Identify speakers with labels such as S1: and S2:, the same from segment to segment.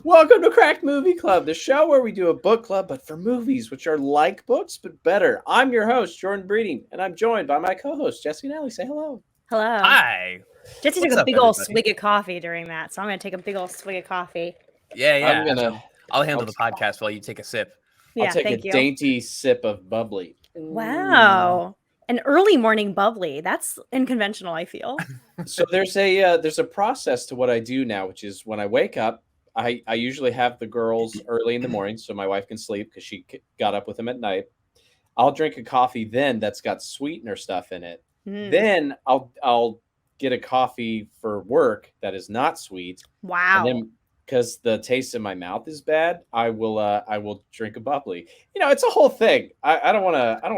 S1: Welcome to Cracked Movie Club, the show where we do a book club, but for movies, which are like books, but better. I'm your host, Jordan Breeding, and I'm joined by my co-host, Jesse and Ellie. Say hello.
S2: Hello.
S3: Hi.
S2: Jesse
S3: What's
S2: took a
S3: up,
S2: big old
S3: everybody?
S2: swig of coffee during that, so I'm going to take a big old swig of coffee.
S3: Yeah.
S1: I'm gonna,
S3: I'll handle
S1: I'll,
S3: the podcast while you take a sip.
S1: I'll
S2: Yeah,
S1: take a
S2: thank you.
S1: dainty sip of bubbly.
S2: Wow. An early morning bubbly. That's unconventional, I feel.
S1: So there's a process to what I do now, which is when I wake up, I usually have the girls early in the morning so my wife can sleep because she got up with them at night. I'll drink a coffee then that's got sweetener stuff in it. Then I'll get a coffee for work that is not sweet. And
S2: Wow.
S1: then because the taste in my mouth is bad, I will drink a bubbly. It's a whole thing. I don't want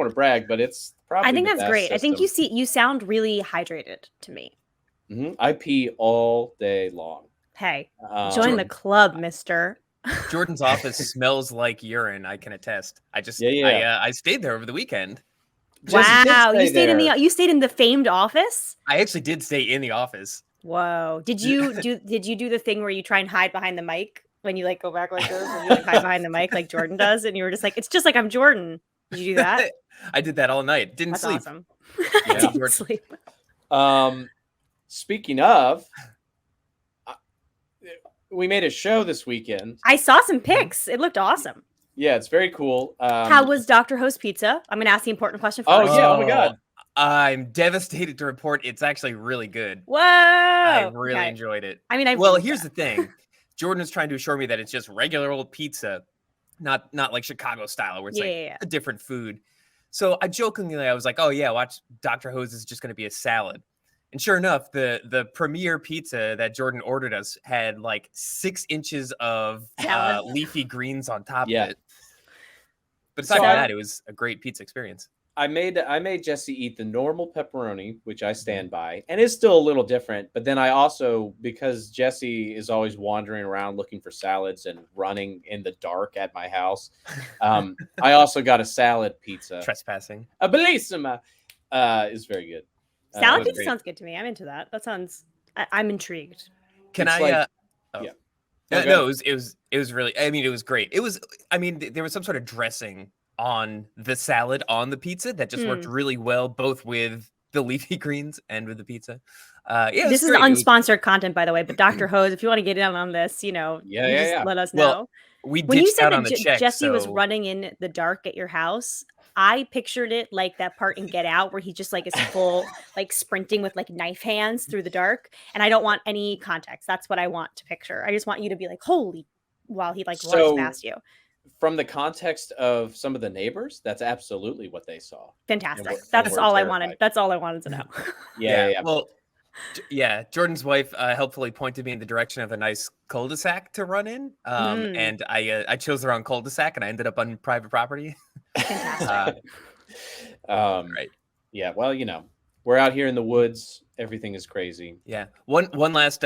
S1: to brag, but it's probably
S2: I think
S1: the
S2: that's
S1: best
S2: great. I think
S1: system.
S2: you sound really hydrated to me.
S1: I pee all day long.
S2: Hey,
S1: Um,
S2: join the club, mister.
S3: Jordan's office smells like urine. I can attest.
S1: Yeah.
S3: I stayed there over the weekend.
S1: Jesse did
S2: Wow, you
S1: stay
S2: stayed
S1: there.
S2: you stayed in the famed office?
S3: I actually did stay in the office.
S2: Whoa. Did you do the thing where you try and hide behind the mic when you like go back like this and you like hide behind the mic like Jordan does and you were just like, it's just like I'm Jordan. Did you do that?
S3: I did that all night. Didn't
S2: That's
S3: sleep.
S2: awesome.
S3: Yeah,
S2: Didn't
S3: Jordan.
S2: sleep.
S1: Speaking of, we made a show this weekend.
S2: I saw some pics. It looked awesome.
S1: Yeah, it's very cool.
S2: How was Dr. Host Pizza? I'm going to ask the important question
S1: Oh,
S2: first.
S1: yeah. Oh my God.
S3: I'm devastated to report it's actually really good.
S2: Whoa.
S3: I really
S2: Okay.
S3: enjoyed it.
S2: I mean,
S3: Here's the thing. Jordan is trying to assure me that it's just regular old pizza, not like Chicago style where it's a different food. So I was like, oh yeah, watch Dr. Hose is just going to be a salad. And sure enough, the premier pizza that Jordan ordered us had like 6 inches of leafy greens on top of it. But aside from that, it was a great pizza experience.
S1: I made Jesse eat the normal pepperoni, which I stand by, and it's still a little different. But then I also, because Jesse is always wandering around looking for salads and running in the dark at my house, I also got a salad pizza.
S3: Trespassing.
S1: A bellissima is very good.
S2: Salad pizza sounds good to me. I'm into that. That sounds. I'm intrigued.
S3: Can
S1: it's
S3: I?
S1: like,
S3: yeah.
S1: No,
S3: it was really. I mean, it was great. It was. I mean, there was some sort of dressing on the salad on the pizza that just worked really well, both with the leafy greens and with the pizza.
S2: This is unsponsored content, by the way. But Dr. Hose, if you want to get in on this, just let us know.
S3: Well, we
S2: when you
S3: ditched
S2: said
S3: out
S2: that
S3: on the check,
S2: Jesse was
S3: so-
S2: running in the dark at your house, I pictured it like that part in Get Out where he just like is full like sprinting with like knife hands through the dark. And I don't want any context. That's what I want to picture. I just want you to be like, holy, while he like runs past you.
S1: From the context of some of the neighbors, that's absolutely what they saw.
S2: Fantastic. That's all I wanted. That's all I wanted to know.
S1: Yeah.
S3: Well, yeah, Jordan's wife helpfully pointed me in the direction of a nice cul-de-sac to run in, and I chose the wrong cul-de-sac, and I ended up on private property.
S2: Fantastic.
S3: Right.
S1: Yeah. Well, we're out here in the woods. Everything is crazy.
S3: Yeah. One last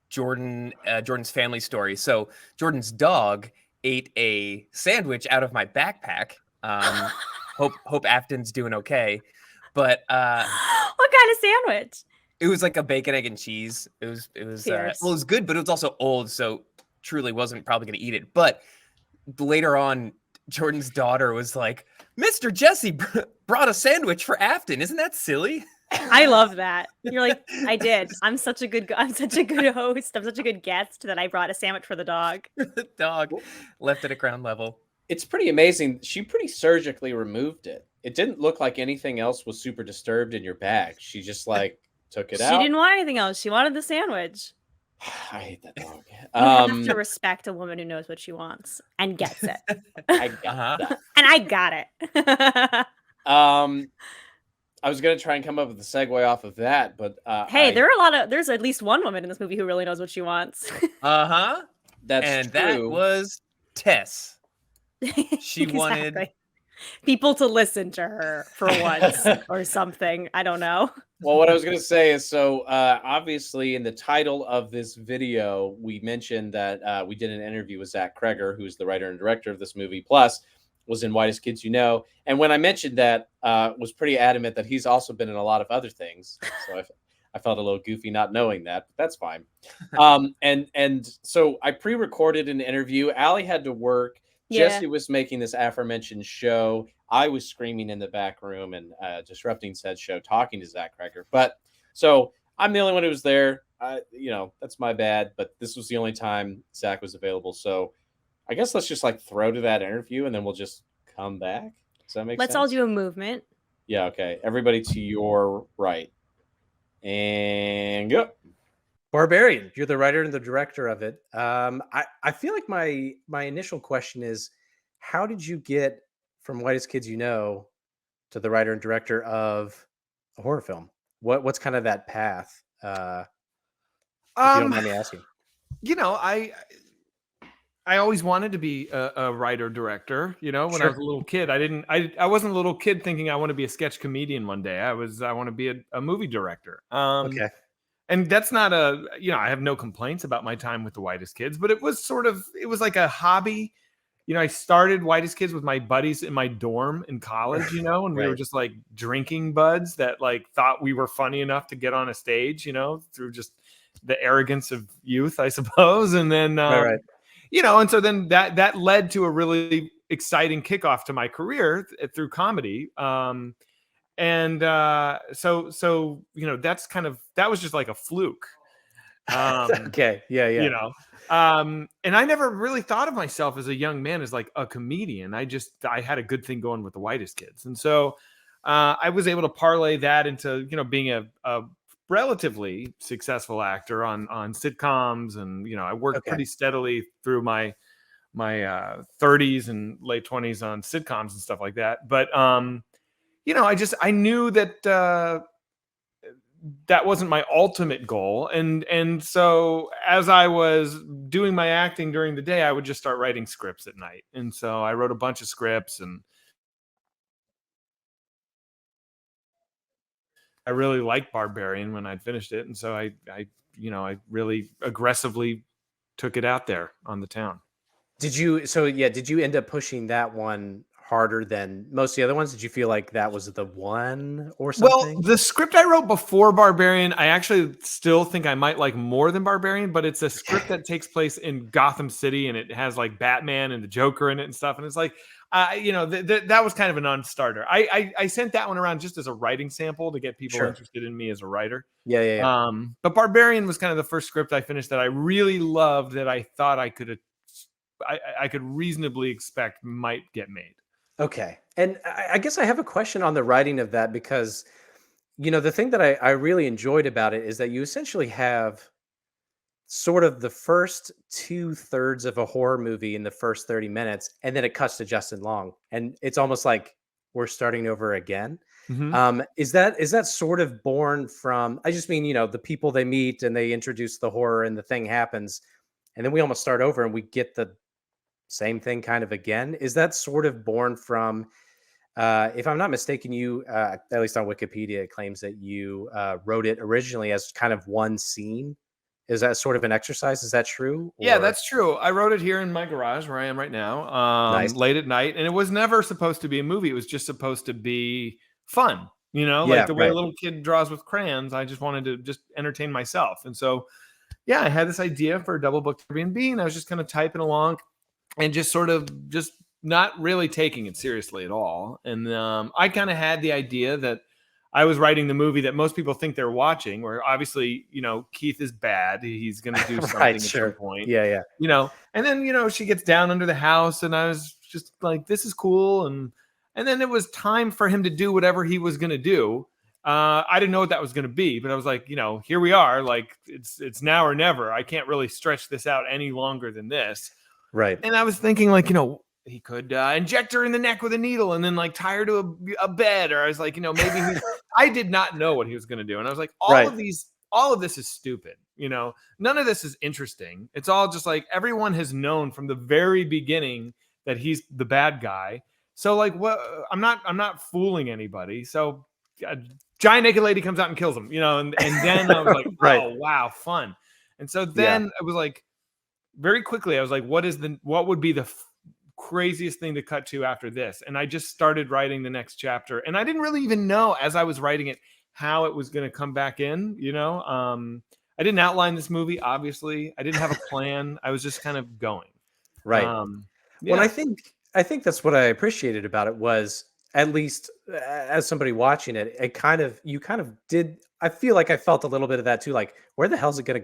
S3: Jordan's family story. So Jordan's dog ate a sandwich out of my backpack. Hope Afton's doing okay. But
S2: what kind of sandwich?
S3: It was like a bacon, egg, and cheese. It was it was good, but it was also old, so truly wasn't probably going to eat it. But later on, Jordan's daughter was like, "Mr. Jesse brought a sandwich for Afton. Isn't that silly?"
S2: I love that. You're like, I did. I'm such a good host. I'm such a good guest that I brought a sandwich for the dog.
S3: The dog left it at ground level.
S1: It's pretty amazing. She pretty surgically removed it. It didn't look like anything else was super disturbed in your bag. She just like took it out.
S2: She didn't want anything else. She wanted the sandwich.
S1: I hate that dog.
S2: You have to respect a woman who knows what she wants and gets it.
S1: I got that.
S2: And I got it.
S1: I was gonna try and come up with a segue off of that, but
S2: hey, there's at least one woman in this movie who really knows what she wants.
S1: That's true.
S3: That was Tess. She wanted
S2: people to listen to her for once or something. I don't know.
S1: Well, what I was going to say is, so obviously in the title of this video, we mentioned that we did an interview with Zach Cregger, who's the writer and director of this movie, plus was in Whitest Kids You Know. And when I mentioned that, was pretty adamant that he's also been in a lot of other things. So I felt a little goofy not knowing that, but that's fine. And so I pre-recorded an interview. Allie had to work.
S2: Yeah.
S1: Jesse was making this aforementioned show. I was screaming in the back room and disrupting said show, talking to Zach Cregger. But so I'm the only one who was there. That's my bad. But this was the only time Zach was available. So I guess let's just like throw to that interview and then we'll just come back. Does that make sense?
S2: Let's all do a movement.
S1: Yeah. Okay. Everybody to your right. And go.
S4: Barbarian, you're the writer and the director of it. I feel like my initial question is, how did you get from Whitest Kids You Know to the writer and director of a horror film? What's kind of that path? If you don't mind me asking.
S5: I always wanted to be a writer director. When I was a little kid, I wasn't a little kid thinking I want to be a sketch comedian one day. I want to be a movie director.
S4: Okay.
S5: And that's not I have no complaints about my time with the Whitest Kids, but it was like a hobby. I started Whitest Kids with my buddies in my dorm in college, and we were just like drinking buds that like thought we were funny enough to get on a stage, through just the arrogance of youth, I suppose. And then, and so then that led to a really exciting kickoff to my career through comedy. So that was just like a fluke.
S4: Okay. Yeah.
S5: And I never really thought of myself as a young man as like a comedian. I had a good thing going with the Whitest Kids. And so I was able to parlay that into, being a relatively successful actor on sitcoms. And, I worked pretty steadily through my 30s and late 20s on sitcoms and stuff like that. But, I knew that that wasn't my ultimate goal. And so as I was doing my acting during the day, I would just start writing scripts at night. And so I wrote a bunch of scripts and I really liked Barbarian when I'd finished it. And so I really aggressively took it out there on the town.
S4: Did you end up pushing that one harder than most of the other ones? Did you feel like that was the one or something?
S5: Well, the script I wrote before Barbarian, I actually still think I might like more than Barbarian, but it's a script that takes place in Gotham City and it has like Batman and the Joker in it and stuff. And it's like, that was kind of a non-starter. I sent that one around just as a writing sample to get people interested in me as a writer.
S4: Yeah.
S5: But Barbarian was kind of the first script I finished that I really loved, that I thought I could reasonably expect might get made.
S4: Okay. And I guess I have a question on the writing of that, because, the thing that I really enjoyed about it is that you essentially have sort of the first 2/3 of a horror movie in the first 30 minutes, and then it cuts to Justin Long. And it's almost like we're starting over again.
S5: Mm-hmm.
S4: Is that sort of born from, I just mean, the people they meet and they introduce the horror and the thing happens, and then we almost start over and we get the same thing kind of again? Is that sort of born from, if I'm not mistaken, you, at least on Wikipedia, it claims that you wrote it originally as kind of one scene. Is that sort of an exercise? Is that true?
S5: Yeah, that's true. I wrote it here in my garage where I am right now,
S4: Nice.
S5: late at night. And it was never supposed to be a movie. It was just supposed to be fun, like the way a little kid draws with crayons. I just wanted to just entertain myself. And so, I had this idea for a double book Airbnb, and I was just kind of typing along and just sort of just not really taking it seriously at all. And I kind of had the idea that I was writing the movie that most people think they're watching, where obviously, Keith is bad. He's going to do something at some point.
S4: Yeah.
S5: And then, she gets down under the house and I was just like, this is cool. And then it was time for him to do whatever he was going to do. I didn't know what that was going to be, but I was like, here we are. Like it's now or never. I can't really stretch this out any longer than this.
S4: Right.
S5: And I was thinking like, he could inject her in the neck with a needle and then like tie her to a bed. Or I was like, maybe I did not know what he was going to do. And I was like, all of this is stupid. None of this is interesting. It's all just like, everyone has known from the very beginning that he's the bad guy. So like, what? I'm not fooling anybody. So a giant naked lady comes out and kills him, and then I was like, oh, wow, fun. And so then I was like, very quickly, I was like, what would be the craziest thing to cut to after this? And I just started writing the next chapter. And I didn't really even know as I was writing it how it was going to come back in. I didn't outline this movie. Obviously, I didn't have a plan. I was just kind of going.
S4: Right.
S5: Yeah.
S4: Well, I think that's what I appreciated about it was, at least as somebody watching it, you kind of did. I feel like I felt a little bit of that too. Like, where the hell's it gonna,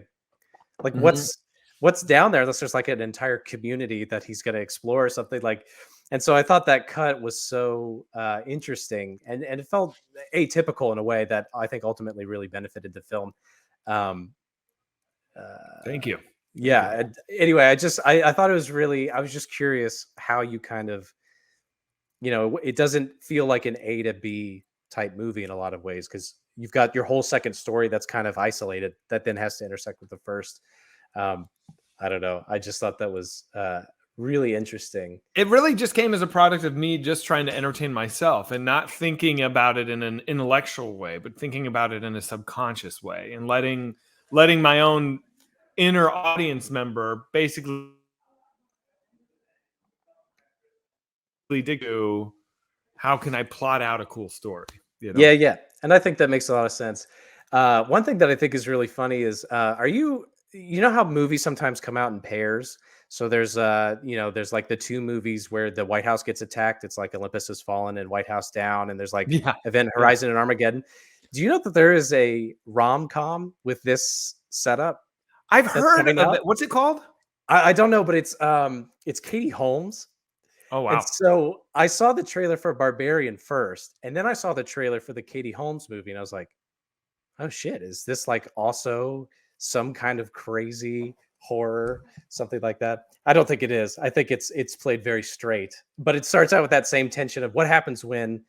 S4: like, what's down there? Unless there's like an entire community that he's gonna explore or something like. And so I thought that cut was so interesting, and it felt atypical in a way that I think ultimately really benefited the film.
S5: Thank you.
S4: Yeah. Anyway, I thought it was really, I was just curious how you kind of, it doesn't feel like an A to B type movie in a lot of ways, because you've got your whole second story that's kind of isolated that then has to intersect with the first. I don't know. I just thought that was really interesting.
S5: It really just came as a product of me just trying to entertain myself and not thinking about it in an intellectual way, but thinking about it in a subconscious way, and letting my own inner audience member basically dig to, how can I plot out a cool story?
S4: Yeah. And I think that makes a lot of sense. One thing that I think is really funny is, you know how movies sometimes come out in pairs? So there's there's like the two movies where the White House gets attacked. It's like Olympus Has Fallen and White House Down, and there's like Event Horizon and Armageddon. Do you know that there is a rom-com with this setup?
S5: I've heard of it. What's it called?
S4: I don't know, but it's Katie Holmes.
S5: Oh, wow.
S4: And so I saw the trailer for Barbarian first, and then I saw the trailer for the Katie Holmes movie, and I was like, oh shit, is this like also some kind of crazy horror, something like that? I don't think it is. I think it's played very straight, but it starts out with that same tension of what happens when,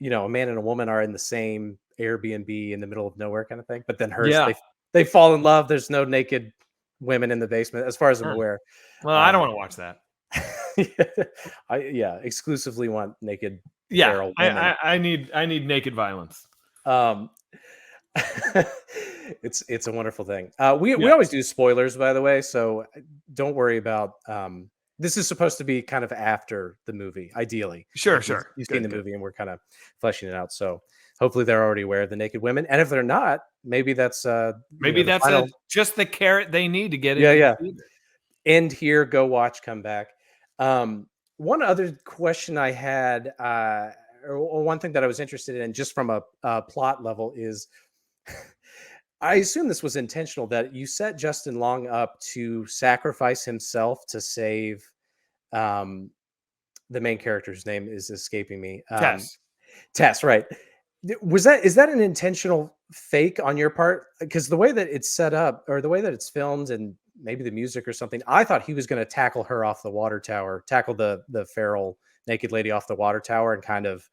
S4: a man and a woman are in the same Airbnb in the middle of nowhere kind of thing. But then they fall in love. There's no naked women in the basement, as far as I'm aware.
S5: Well, I don't want to watch that.
S4: I exclusively want naked.
S5: Yeah, I need naked violence.
S4: It's a wonderful thing. We always do spoilers, by the way, so don't worry about. This is supposed to be kind of after the movie, ideally.
S5: Sure.
S4: You've seen the movie, and we're kind of fleshing it out. So hopefully they're already aware of the naked women, and if they're not, maybe that's
S5: just the carrot they need to get it.
S4: Yeah. End here, go watch, come back. One other question I had, or one thing that I was interested in, just from a plot level, is I assume this was intentional, that you set Justin Long up to sacrifice himself to save the main character's name is escaping me. Tess, right. Is that an intentional fake on your part? Because the way that it's set up, or the way that it's filmed, and maybe the music or something, I thought he was going to tackle her off the water tower, tackle the feral naked lady off the water tower, and kind of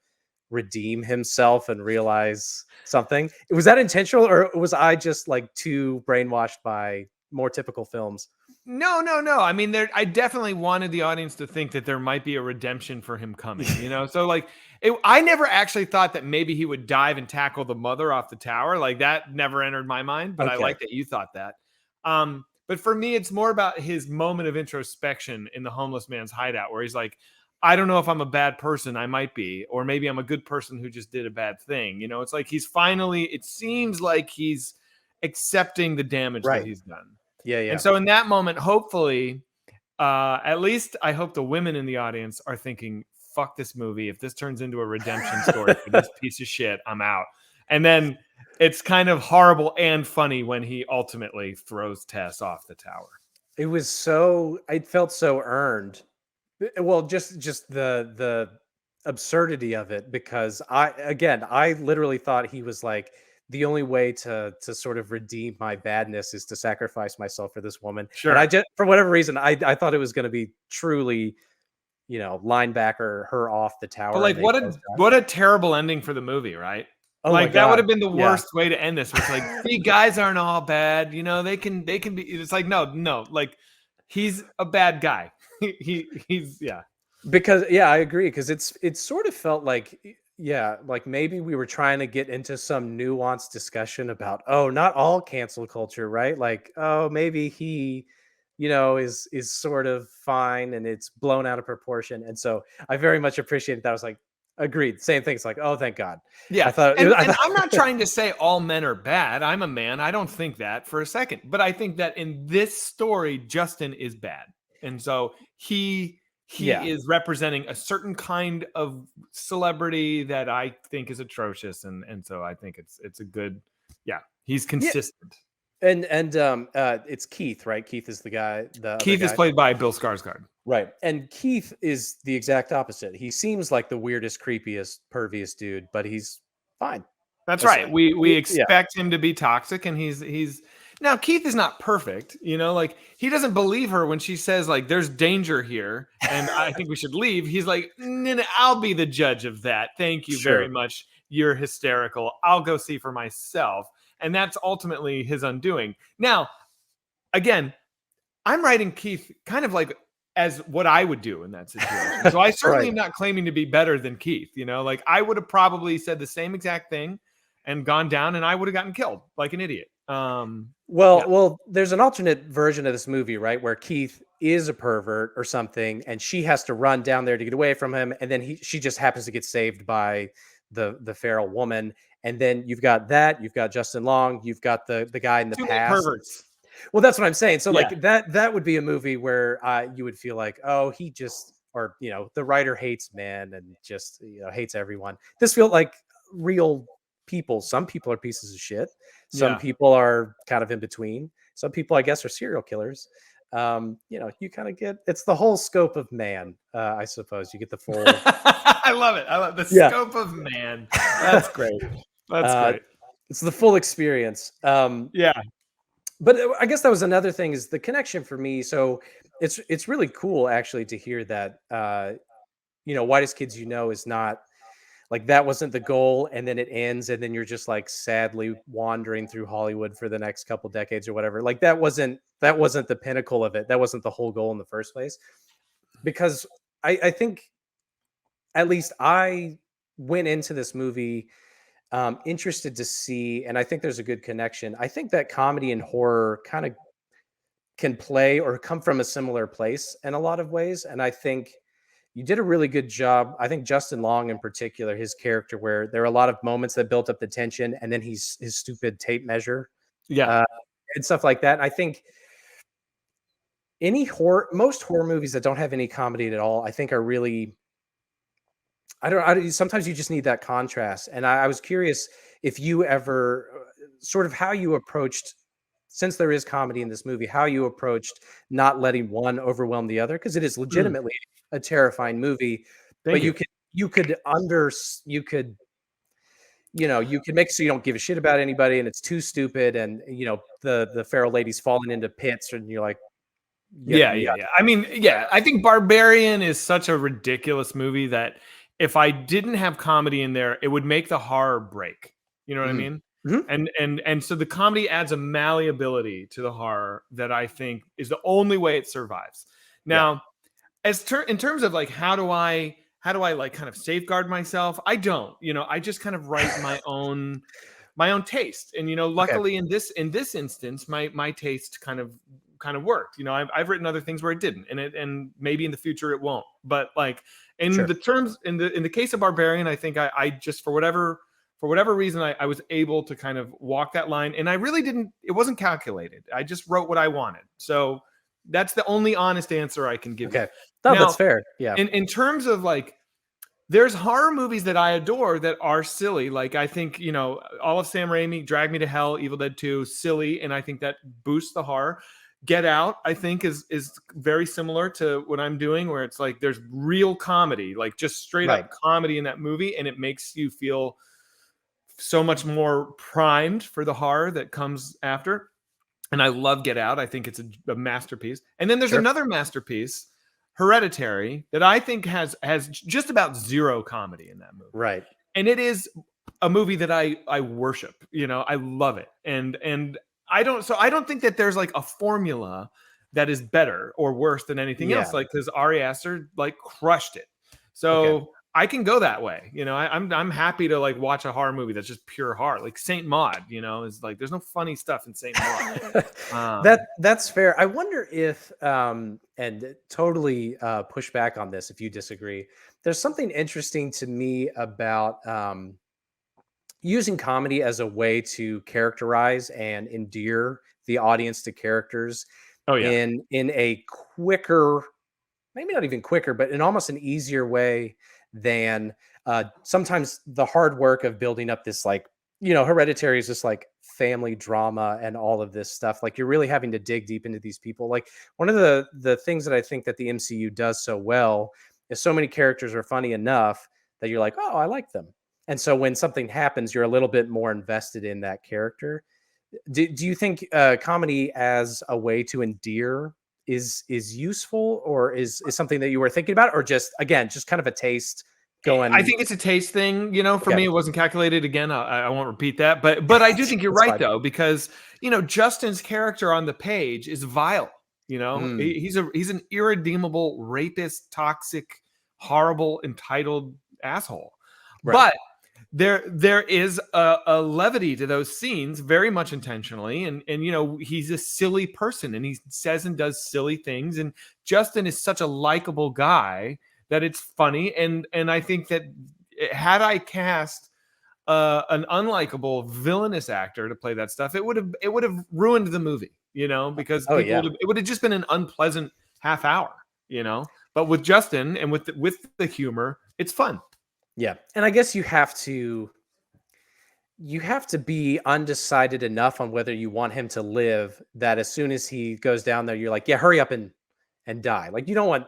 S4: redeem himself and realize something. Was that intentional, or was I just like too brainwashed by more typical films?
S5: No. I mean, I definitely wanted the audience to think that there might be a redemption for him coming, So like, I never actually thought that maybe he would dive and tackle the mother off the tower. Like, that never entered my mind, but okay. I like that you thought that. But for me, it's more about his moment of introspection in the homeless man's hideout, where he's like, I don't know if I'm a bad person. I might be, or maybe I'm a good person who just did a bad thing. It's like it seems like he's accepting the damage that he's done.
S4: Yeah.
S5: And so in that moment, hopefully, at least I hope the women in the audience are thinking, fuck this movie. If this turns into a redemption story for this piece of shit, I'm out. And then it's kind of horrible and funny when he ultimately throws Tess off the tower.
S4: It felt so earned. Well, just the absurdity of it, because I literally thought he was like, the only way to sort of redeem my badness is to sacrifice myself for this woman.
S5: Sure.
S4: And I just, for whatever reason, I thought it was going to be truly, linebacker her off the tower.
S5: But like, what a terrible ending for the movie, right?
S4: Oh,
S5: like, that would have been the worst way to end this. It's like, see, guys aren't all bad. They can be. It's like, no, like, he's a bad guy. he's
S4: Because I agree, because it sort of felt like like maybe we were trying to get into some nuanced discussion about, not all cancel culture, right? Like, maybe he is sort of fine and it's blown out of proportion. And so I very much appreciated that. I was like, Agreed. Same thing. It's like, oh, thank God.
S5: Yeah.
S4: I thought,
S5: And I'm not trying to say all men are bad. I'm a man. I don't think that for a second. But I think that in this story, Justin is bad. And so he is representing a certain kind of celebrity that I think is atrocious. And so I think it's a good, he's consistent.
S4: And it's Keith, right? Keith is the guy.
S5: Keith is played by Bill Skarsgård.
S4: Right. And Keith is the exact opposite. He seems like the weirdest, creepiest, pervious dude, but he's fine.
S5: That's right. We expect him to be toxic, and he's now Keith is not perfect, like he doesn't believe her when she says like there's danger here and I think we should leave. He's like, no, I'll be the judge of that. Thank you very much. You're hysterical. I'll go see for myself. And that's ultimately his undoing. Now, again, I'm writing Keith kind of like as what I would do in that situation. So I certainly am not claiming to be better than Keith. Like I would have probably said the same exact thing and gone down, and I would have gotten killed like an idiot.
S4: Well, there's an alternate version of this movie, right, where Keith is a pervert or something, and she has to run down there to get away from him, and then she just happens to get saved by the feral woman. And then you've got Justin Long, you've got the guy in the past.
S5: Perverts.
S4: Well, that's what I'm saying. So like that would be a movie where you would feel like, oh, he just, or the writer hates men and just hates everyone. This feels like real people. Some people are pieces of shit. Some people are kind of in between. Some people, I guess, are serial killers. You kind of get, it's the whole scope of man, I suppose. You get the full.
S5: I love it. I love the scope of man. That's great. That's great.
S4: It's the full experience. But I guess that was another thing, is the connection for me. So it's really cool actually to hear that, Whitest Kids is not like, that wasn't the goal, and then it ends, and then you're just like sadly wandering through Hollywood for the next couple decades or whatever. Like that wasn't the pinnacle of it. That wasn't the whole goal in the first place. Because I think, at least I went into this movie interested to see, and I think there's a good connection. I think that comedy and horror kind of can play or come from a similar place in a lot of ways. And I think you did a really good job. I think Justin Long in particular, his character, where there are a lot of moments that built up the tension, and then his stupid tape measure. And stuff like that. I think most horror movies that don't have any comedy at all, I think are really, sometimes you just need that contrast. And I was curious if you ever sort of how you approached, since there is comedy in this movie, how you approached not letting one overwhelm the other, because it is legitimately a terrifying movie. You could make so you don't give a shit about anybody, and it's too stupid, and the feral lady's falling into pits, and you're like,
S5: I mean, I think Barbarian is such a ridiculous movie that if I didn't have comedy in there, it would make the horror break. You know what I mean? Mm-hmm. And so the comedy adds a malleability to the horror that I think is the only way it survives. Now, in terms of like how do I like kind of safeguard myself? I don't. I just kind of write my own taste. And luckily in this instance, my taste kind of worked. I've written other things where it didn't, and maybe in the future it won't. But like in the case of Barbarian, I think I just for whatever reason I was able to kind of walk that line, and I really didn't. It wasn't calculated. I just wrote what I wanted. So that's the only honest answer I can give you.
S4: No, that's fair. Yeah.
S5: In terms of like, there's horror movies that I adore that are silly. Like I think, all of Sam Raimi, Drag Me to Hell, Evil Dead 2, silly. And I think that boosts the horror. Get Out, I think is very similar to what I'm doing, where it's like, there's real comedy, like just straight up comedy in that movie. And it makes you feel so much more primed for the horror that comes after. And I love Get Out. I think it's a masterpiece. And then there's another masterpiece, Hereditary, that I think has just about zero comedy in that movie.
S4: Right.
S5: And it is a movie that I worship. I love it. And I don't think that there's like a formula that is better or worse than anything else. Like, because Ari Aster like crushed it. So I can go that way. You know, I'm happy to like watch a horror movie that's just pure horror, like Saint Maud. You know, is like there's no funny stuff in Saint Maud.
S4: That's fair. I wonder if and totally push back on this if you disagree. There's something interesting to me about using comedy as a way to characterize and endear the audience to characters
S5: Oh yeah.
S4: in a quicker, maybe not even quicker, but in almost an easier way than sometimes the hard work of building up this, like, Hereditary is just like family drama and all of this stuff. Like, you're really having to dig deep into these people. Like, one of the things that I think that the MCU does so well is so many characters are funny enough that you're like, oh, I like them. And so when something happens, you're a little bit more invested in that character. Do you think comedy as a way to endear is useful, or is something that you were thinking about, or just kind of a taste going?
S5: I think it's a taste thing. You know, for
S4: Okay.
S5: me, it wasn't calculated. Again, I won't repeat that, but I do think you're
S4: That's
S5: right
S4: fine.
S5: though, because Justin's character on the page is vile. You know, he's an irredeemable rapist, toxic, horrible, entitled asshole.
S4: Right.
S5: But there is a levity to those scenes, very much intentionally, and he's a silly person and he says and does silly things, and Justin is such a likable guy that it's funny, and I think that had I cast an unlikable villainous actor to play that stuff, it would have ruined the movie, because it would have just been an unpleasant half hour, but with Justin and with the humor, it's fun.
S4: Yeah. And I guess you have to be undecided enough on whether you want him to live, that as soon as he goes down there, you're like, yeah, hurry up and die. Like, you don't want,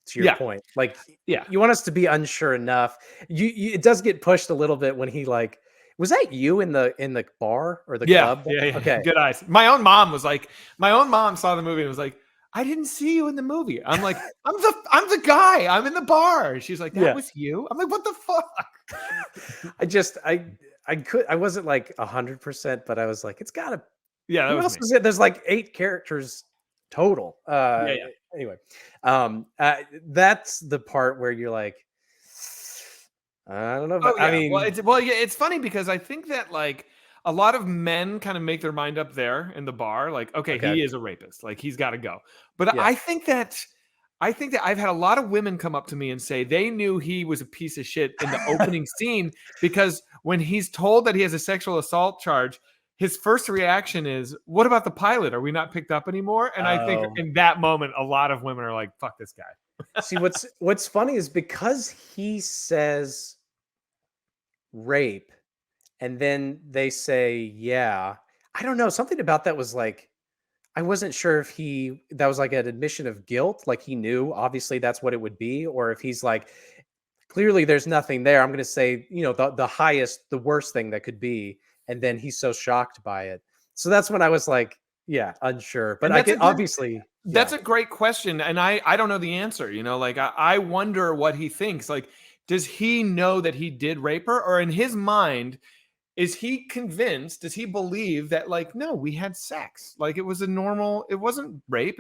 S4: to your point, like, you want us to be unsure enough. It does get pushed a little bit when he, like, was that you in the bar or the club?
S5: Yeah.
S4: Okay.
S5: Good eyes. My own mom saw the movie and was like, I didn't see you in the movie. I'm like, I'm the guy. I'm in the bar. She's like, that was you. I'm like, what the fuck?
S4: I wasn't like 100%, but I was like, it's gotta.
S5: Yeah.
S4: Who else is it? There's like 8 characters total. Anyway, that's the part where you're like, I don't know. But, I mean,
S5: it's funny because I think that, like, a lot of men kind of make their mind up there in the bar, like, okay, he is a rapist, like, he's got to go. But I think that I've had a lot of women come up to me and say they knew he was a piece of shit in the opening scene, because when he's told that he has a sexual assault charge, his first reaction is, what about the pilot? Are we not picked up anymore? And I think in that moment, a lot of women are like, fuck this guy.
S4: See, what's funny is because he says rape, and then they say, yeah, I don't know. Something about that was like, I wasn't sure if that was like an admission of guilt. Like, he knew, obviously, that's what it would be. Or if he's like, clearly there's nothing there, I'm going to say, the worst thing that could be. And then he's so shocked by it. So that's when I was like, yeah, unsure. But I can obviously.
S5: That's a great question. And I don't know the answer, like, I wonder what he thinks. Like, does he know that he did rape her? Or in his mind, is he convinced? Does he believe that, like, no, we had sex? Like, it wasn't rape.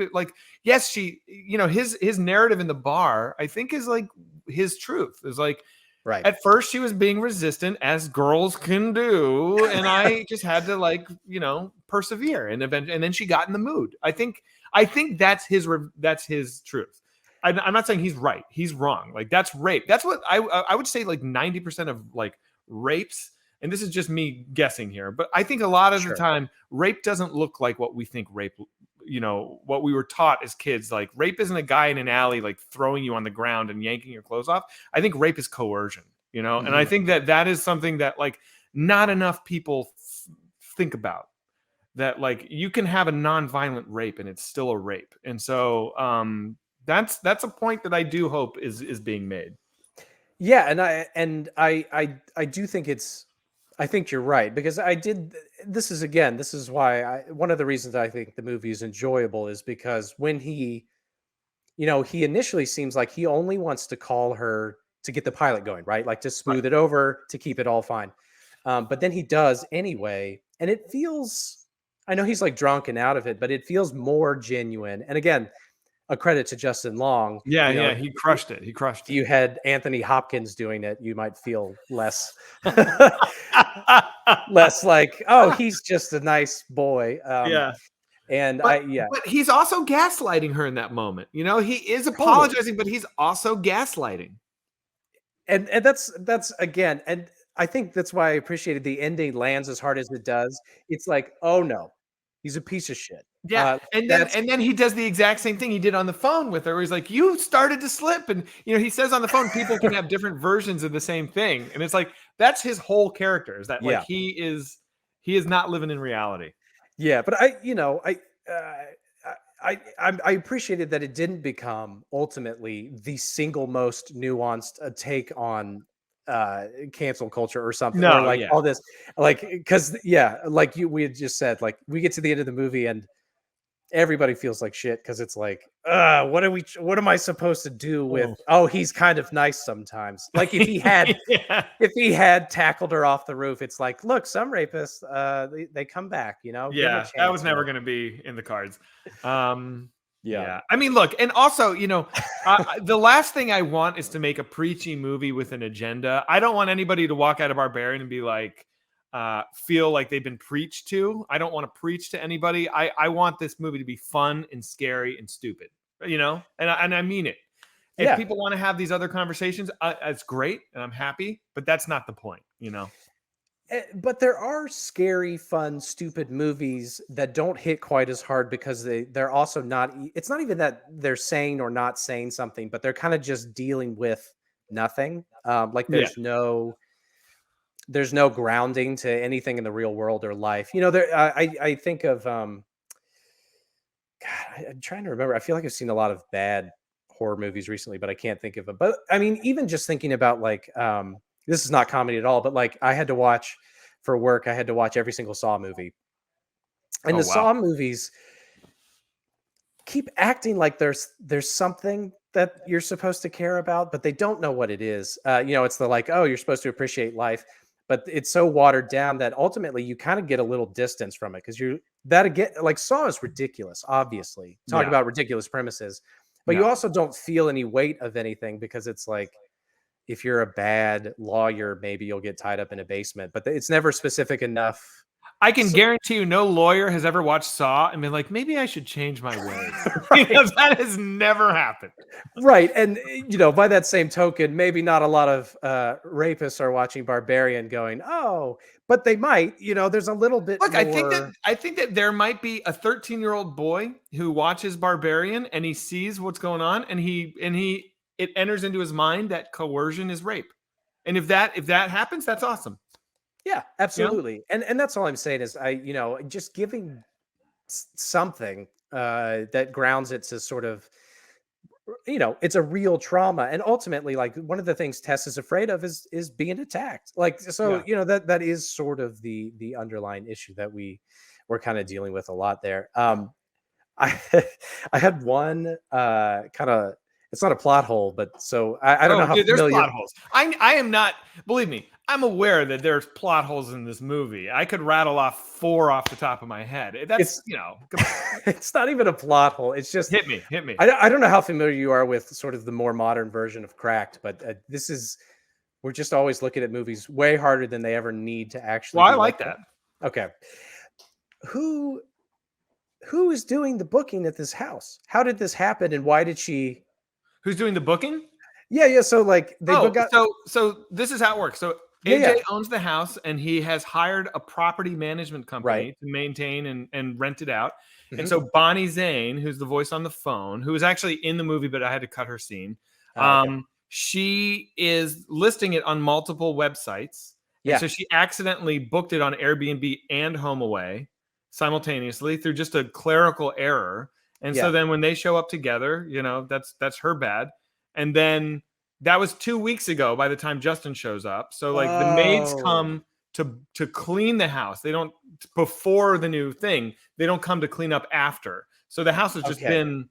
S5: Yes, she, his narrative in the bar, I think, is like his truth. Is like,
S4: right. At
S5: first she was being resistant, as girls can do. And I just had to, like, persevere. And then she got in the mood. I think that's his truth. I'm not saying he's right. He's wrong. Like, that's rape. That's what I would say, like 90% of, like, rapes, and this is just me guessing here, but I think a lot of the time rape doesn't look like what we think rape, what we were taught as kids. Like, rape isn't a guy in an alley, like, throwing you on the ground and yanking your clothes off. I think rape is coercion, and I think that is something that, like, not enough people think about, that, like, you can have a non-violent rape and it's still a rape. And so that's a point that I do hope is being made.
S4: Yeah. And I do think I think you're right, because this is why one of the reasons I think the movie is enjoyable is because when he initially seems like he only wants to call her to get the pilot going, right? Like, to smooth it over, to keep it all fine. But then he does anyway. And it feels, I know he's like drunk and out of it, but it feels more genuine. And again, a credit to Justin Long.
S5: Yeah,
S4: you know,
S5: yeah, he crushed it. He crushed
S4: if
S5: it.
S4: you had Anthony Hopkins doing it, you might feel less less like, oh, he's just a nice boy.
S5: Yeah.
S4: And
S5: But he's also gaslighting her in that moment. You know, he is apologizing, but he's also gaslighting.
S4: And that's again, and I think that's why I appreciated the ending lands as hard as it does. It's like, oh no, he's a piece of shit.
S5: Yeah, and then he does the exact same thing he did on the phone with her. Where he's like, "You started to slip," and he says on the phone, people can have different versions of the same thing, and it's like that's his whole character. Is that like he is not living in reality?
S4: Yeah, but I appreciated that it didn't become ultimately the single most nuanced take on cancel culture or something, or like all this, like, because like we had just said, like we get to the end of the movie and everybody feels like shit because it's like, what am I supposed to do with? Oh, he's kind of nice sometimes. Like if he had if he had tackled her off the roof, it's like, look, some rapists they come back,
S5: Yeah, that was never going to be in the cards.
S4: Yeah.
S5: I mean, look, and also, the last thing I want is to make a preachy movie with an agenda. I don't want anybody to walk out of Barbarian and be like, feel like they've been preached to. I don't want to preach to anybody. I want this movie to be fun and scary and stupid, and I mean it. If people want to have these other conversations, it's great and I'm happy, but that's not the point,
S4: But there are scary, fun, stupid movies that don't hit quite as hard because they're also not. It's not even that they're saying or not saying something, but they're kind of just dealing with nothing. Like there's no grounding to anything in the real world or life. I think of God, I'm trying to remember. I feel like I've seen a lot of bad horror movies recently, but I can't think of them. But I mean, even just thinking about like this is not comedy at all, but like I had to watch for work, I had to watch every single Saw movie. And Saw movies keep acting like there's something that you're supposed to care about, but they don't know what it is. It's the like, oh, you're supposed to appreciate life, but it's so watered down that ultimately you kind of get a little distance from it because like Saw is ridiculous, obviously. Talk about ridiculous premises, but you also don't feel any weight of anything because it's like, if you're a bad lawyer, maybe you'll get tied up in a basement, but it's never specific enough.
S5: I can guarantee you no lawyer has ever watched Saw and been like, maybe I should change my ways. That has never happened.
S4: Right. And, by that same token, maybe not a lot of rapists are watching Barbarian going, oh, but they might, there's a little bit
S5: Look,
S4: more...
S5: I think that there might be a 13-year-old boy who watches Barbarian and he sees what's going on and it enters into his mind that coercion is rape. And if that happens, that's awesome.
S4: Yeah, absolutely. And that's all I'm saying is just giving something that grounds it to sort of, it's a real trauma. And ultimately, like one of the things Tess is afraid of is being attacked. Like, so, that is sort of the underlying issue that we're kind of dealing with a lot there. I had one kind of, it's not a plot hole, but so I don't know how
S5: there's
S4: familiar...
S5: plot holes. I am not, believe me, I'm aware that there's plot holes in this movie. I could rattle off 4 off the top of my head. That's,
S4: it's not even a plot hole. It's just
S5: hit me.
S4: I don't know how familiar you are with sort of the more modern version of Cracked, but we're just always looking at movies way harder than they ever need to actually.
S5: Well, I like that.
S4: Okay. Who is doing the booking at this house? How did this happen? And why did she...
S5: Who's doing the booking?
S4: Yeah. So like
S5: so this is how it works. So AJ owns the house and he has hired a property management company to maintain and rent it out. Mm-hmm. And so Bonnie Zane, who's the voice on the phone, who was actually in the movie, but I had to cut her scene. She is listing it on multiple websites. Yeah. And so she accidentally booked it on Airbnb and HomeAway simultaneously through just a clerical error. And so then when they show up together, that's her bad. And then that was 2 weeks ago by the time Justin shows up. So like the maids come to clean the house. They don't, before the new thing, they don't come to clean up after. So the house has just been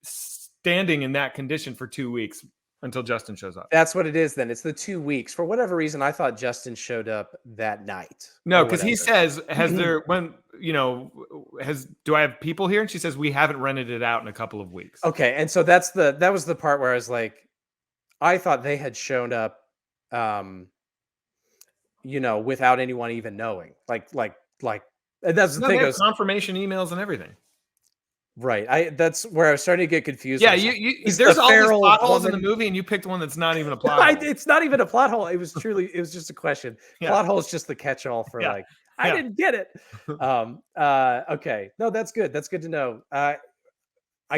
S5: standing in that condition for 2 weeks until Justin shows up.
S4: That's what it is then. It's the 2 weeks. For whatever reason, I thought Justin showed up that night.
S5: No, because he says, do I have people here? And she says, we haven't rented it out in a couple of weeks.
S4: Okay. And so that was the part where I was like, I thought they had shown up, without anyone even knowing. Like, and that's the thing.
S5: They have confirmation emails and everything.
S4: Right. That's where I was starting to get confused.
S5: Yeah, there's all these plot holes in the movie, and you picked one that's not even a plot hole.
S4: It's not even a plot hole. It was just a question. Yeah. Plot hole is just the catch-all for I didn't get it. Okay. No, that's good. That's good to know. I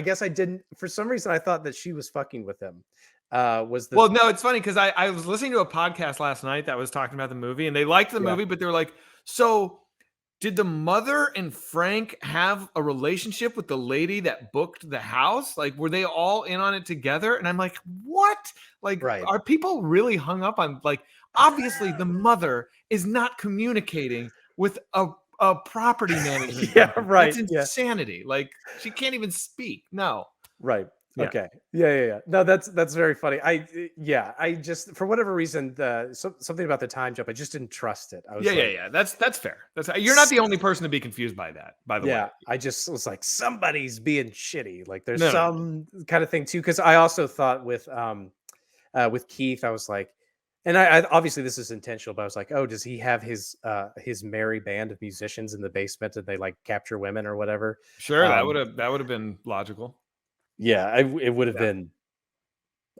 S4: guess I didn't. For some reason, I thought that she was fucking with him.
S5: Well, no, it's funny because I was listening to a podcast last night that was talking about the movie, and they liked the movie, but they were like, so did the mother and Frank have a relationship with the lady that booked the house? Like, were they all in on it together? And I'm like, what? Like, are people really hung up on, like, obviously the mother is not communicating with a property management.
S4: Right.
S5: That's insanity. Like, she can't even speak. No.
S4: Right. Yeah. Okay. Yeah. No, that's very funny. I just, for whatever reason, something about the time jump, I just didn't trust it. I was
S5: That's fair. You're not the only person to be confused by that, by the way. Yeah.
S4: I just was like, somebody's being shitty. Like there's some kind of thing too. Cause I also thought with Keith, I was like, and I obviously this is intentional, but I was like, oh, does he have his merry band of musicians in the basement and they like capture women or whatever?
S5: Sure. That would have been logical.
S4: Yeah, it would have been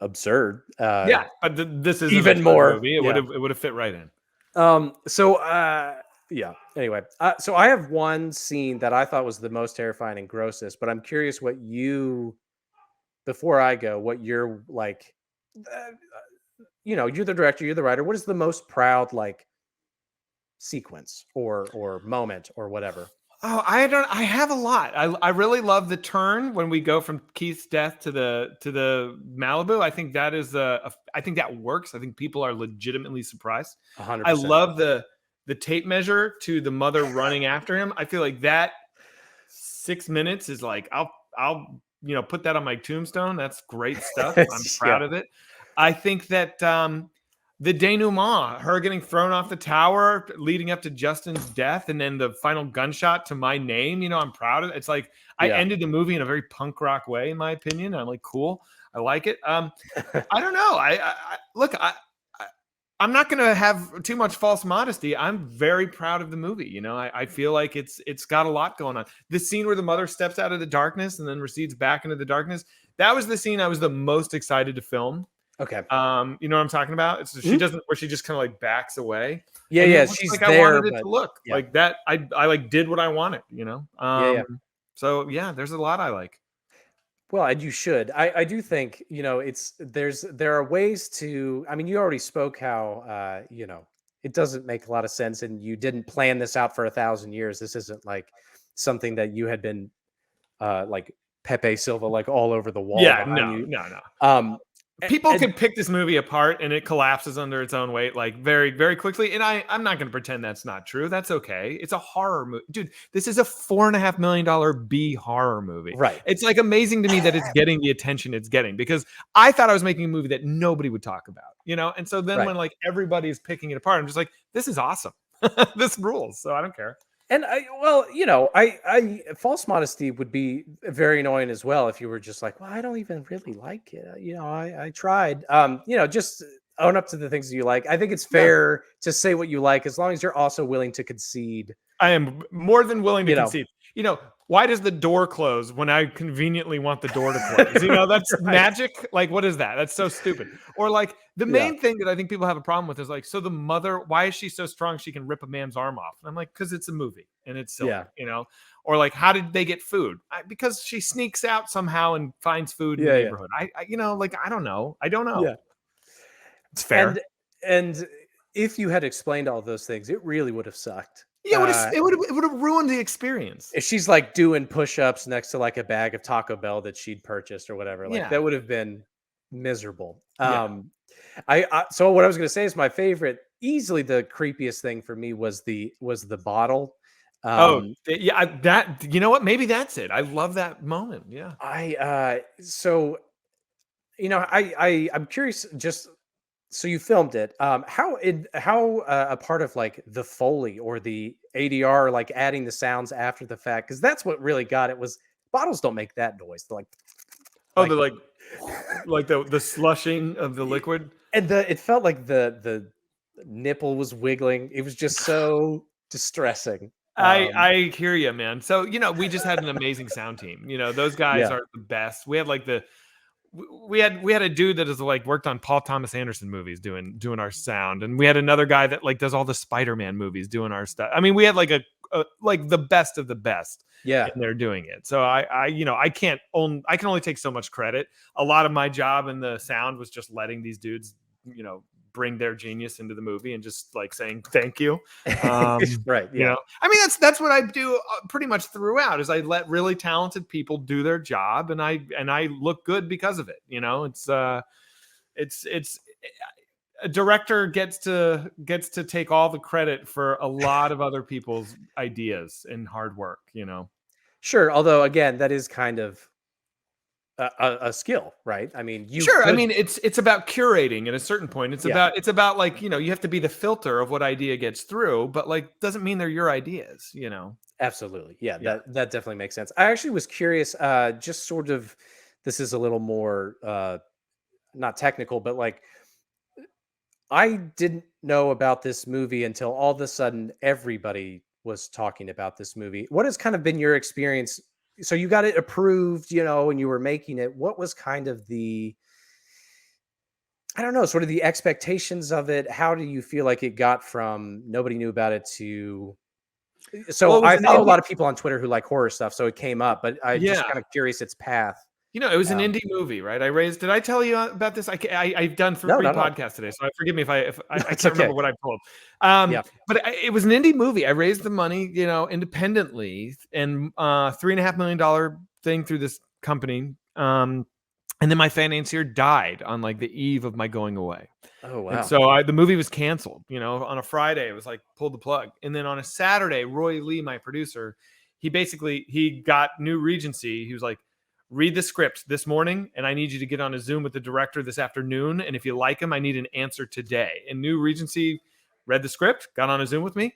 S4: absurd.
S5: But this is
S4: even more.
S5: Movie. It would have fit right in.
S4: Anyway, so I have one scene that I thought was the most terrifying and grossest, but I'm curious before I go, what you're like. You're the director, you're the writer. What is the most proud like sequence or moment or whatever?
S5: Oh, I have a lot. I really love the turn when we go from Keith's death to the Malibu. I think that is I think that works. I think people are legitimately surprised.
S4: 100%.
S5: I love the tape measure to the mother running after him. I feel like that 6 minutes is like I'll put that on my tombstone. That's great stuff. I'm proud of it. I think that the denouement, her getting thrown off the tower, leading up to Justin's death, and then the final gunshot to my name. I'm proud of it. It's like I ended the movie in a very punk rock way, in my opinion. I'm like, cool, I like it. I don't know. I'm not going to have too much false modesty. I'm very proud of the movie. I feel like it's got a lot going on. The scene where the mother steps out of the darkness and then recedes back into the darkness. That was the scene I was the most excited to film.
S4: Okay.
S5: You know what I'm talking about? It's she doesn't, where she just kind of like backs away.
S4: Yeah. She's
S5: like
S4: there.
S5: I wanted it to look like that. I like did what I wanted, So there's a lot I like.
S4: Well, and you should. I do think, there are ways to, I mean, you already spoke how, it doesn't make a lot of sense and you didn't plan this out for 1,000 years. This isn't like something that you had been like Pepe Silva, like all over the wall.
S5: Yeah, no. People could pick this movie apart and it collapses under its own weight like very, very quickly. And I'm not going to pretend that's not true. That's okay. It's a horror movie. Dude, this is a $4.5 million B horror movie.
S4: Right.
S5: It's like amazing to me that it's getting the attention it's getting because I thought I was making a movie that nobody would talk about, And so then when like everybody's picking it apart, I'm just like, this is awesome. This rules. So I don't care.
S4: And false modesty would be very annoying as well if you were just like, well, I don't even really like it. I tried. Just own up to the things that you like. I think it's fair to say what you like as long as you're also willing to concede.
S5: I am more than willing to concede. Why does the door close when I conveniently want the door to close? That's right. Magic. Like, what is that? That's so stupid. Or like the main thing that I think people have a problem with is like, so the mother, why is she so strong she can rip a man's arm off? And I'm like, because it's a movie and it's silly, Or like, how did they get food? Because she sneaks out somehow and finds food in the neighborhood. I don't know. I don't know.
S4: Yeah.
S5: It's fair.
S4: And if you had explained all those things, it really would have sucked.
S5: Yeah, it would have ruined the experience.
S4: If she's like doing push-ups next to like a bag of Taco Bell that she'd purchased or whatever, like that would have been miserable. So what I was going to say is my favorite, easily the creepiest thing for me was the bottle.
S5: That you know what? Maybe that's it. I love that moment. Yeah.
S4: So I'm curious. Just so you filmed it, how a part of like the Foley or the ADR, like adding the sounds after the fact, because that's what really got it. Was bottles don't make that noise. They're
S5: Oh,
S4: like,
S5: they're like the slushing of the liquid.
S4: and it felt like the nipple was wiggling. It was just so distressing.
S5: I hear you, man. So we just had an amazing sound team. Those guys
S4: Yeah.
S5: are the best. We had like we had a dude that is like worked on Paul Thomas Anderson movies doing our sound, and we had another guy that like does all the Spider-Man movies doing our stuff. I mean, we had like a like the best of the best.
S4: Yeah.
S5: And they're doing it. So I can only take so much credit. A lot of my job in the sound was just letting these dudes, bring their genius into the movie and just like saying thank you.
S4: Right. Yeah.
S5: I mean, that's what I do pretty much throughout, is I let really talented people do their job, and I look good because of it. It's a director gets to take all the credit for a lot of other people's ideas and hard work.
S4: Sure. Although again, that is kind of a skill, right? I mean,
S5: I mean, it's about curating at a certain point. It's about like, you have to be the filter of what idea gets through, but like doesn't mean they're your ideas,
S4: Absolutely. Yeah. That definitely makes sense. I actually was curious, just sort of, this is a little more not technical, but like I didn't know about this movie until all of a sudden everybody was talking about this movie. What has kind of been your experience? So you got it approved, when you were making it. What was kind of I don't know, sort of the expectations of it? How do you feel like it got from nobody knew about it to? So I follow a lot of people on Twitter who like horror stuff, so it came up, but I'm just kind of curious its path.
S5: It was an indie movie, right? Did I tell you about this? I've done three podcasts today, so forgive me if I can't remember what I told. But it was an indie movie. I raised the money, independently, and $3.5 million thing through this company. And then my financier died on like the eve of my going away.
S4: Oh, wow.
S5: And so the movie was canceled, on a Friday. It was like, pulled the plug. And then on a Saturday, Roy Lee, my producer, he got New Regency. He was like, read the script this morning, and I need you to get on a Zoom with the director this afternoon. And if you like him, I need an answer today. And New Regency read the script, got on a Zoom with me,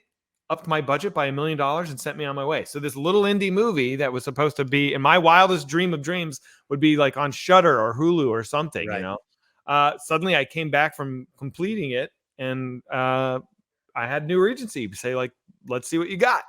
S5: upped my budget by $1 million, and sent me on my way. So this little indie movie that was supposed to be, in my wildest dream of dreams, would be like on Shudder or Hulu or something, right. Suddenly I came back from completing it, and I had New Regency say like, let's see what you got.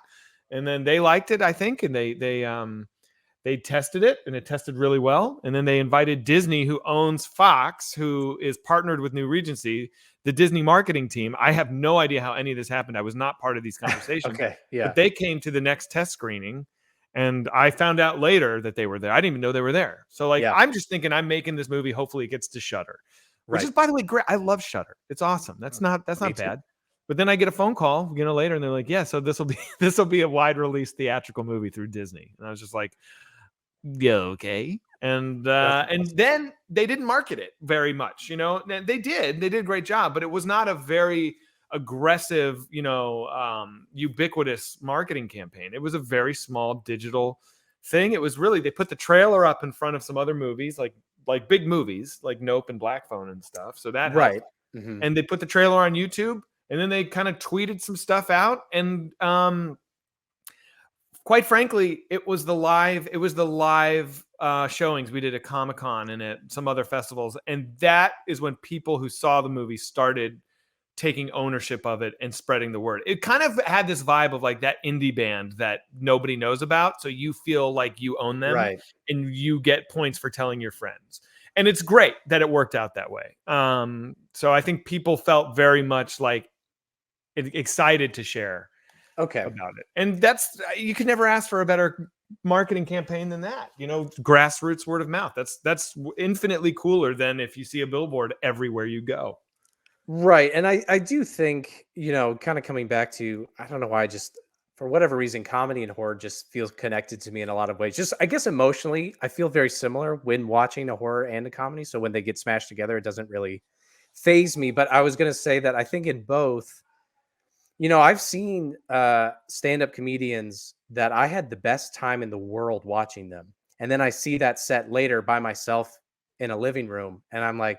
S5: And then they liked it, I think, and they tested it, and it tested really well. And then they invited Disney, who owns Fox, who is partnered with New Regency, the Disney marketing team. I have no idea how any of this happened. I was not part of these conversations.
S4: Okay, yeah.
S5: But they came to the next test screening, and I found out later that they were there. I didn't even know they were there. So I'm just thinking I'm making this movie. Hopefully it gets to Shudder, which is, by the way, great. I love Shudder. It's awesome. That's not bad. But then I get a phone call, later, and they're like, yeah, so this will be a wide release theatrical movie through Disney. And I was just like, yeah, okay. And then they didn't market it very much. They did a great job, but it was not a very aggressive, ubiquitous marketing campaign. It was a very small digital thing. It was really, they put the trailer up in front of some other movies, like big movies, like Nope and Black Phone and stuff. So that
S4: right.
S5: Mm-hmm. And they put the trailer on YouTube, and then they kind of tweeted some stuff out. And quite frankly, it was the live showings we did at Comic-Con and at some other festivals. And that is when people who saw the movie started taking ownership of it and spreading the word. It kind of had this vibe of like that indie band that nobody knows about. So you feel like you own them,
S4: right,
S5: and you get points for telling your friends. And it's great that it worked out that way. So I think people felt very much like excited to share about it. And that's, you can never ask for a better marketing campaign than that. Grassroots word of mouth. That's infinitely cooler than if you see a billboard everywhere you go.
S4: Right. And I do think, kind of coming back to, I don't know why, just for whatever reason, comedy and horror just feels connected to me in a lot of ways. Just, I guess emotionally, I feel very similar when watching a horror and a comedy. So when they get smashed together, it doesn't really faze me. But I was going to say that I think in both, I've seen stand-up comedians that I had the best time in the world watching them. And then I see that set later by myself in a living room, and I'm like,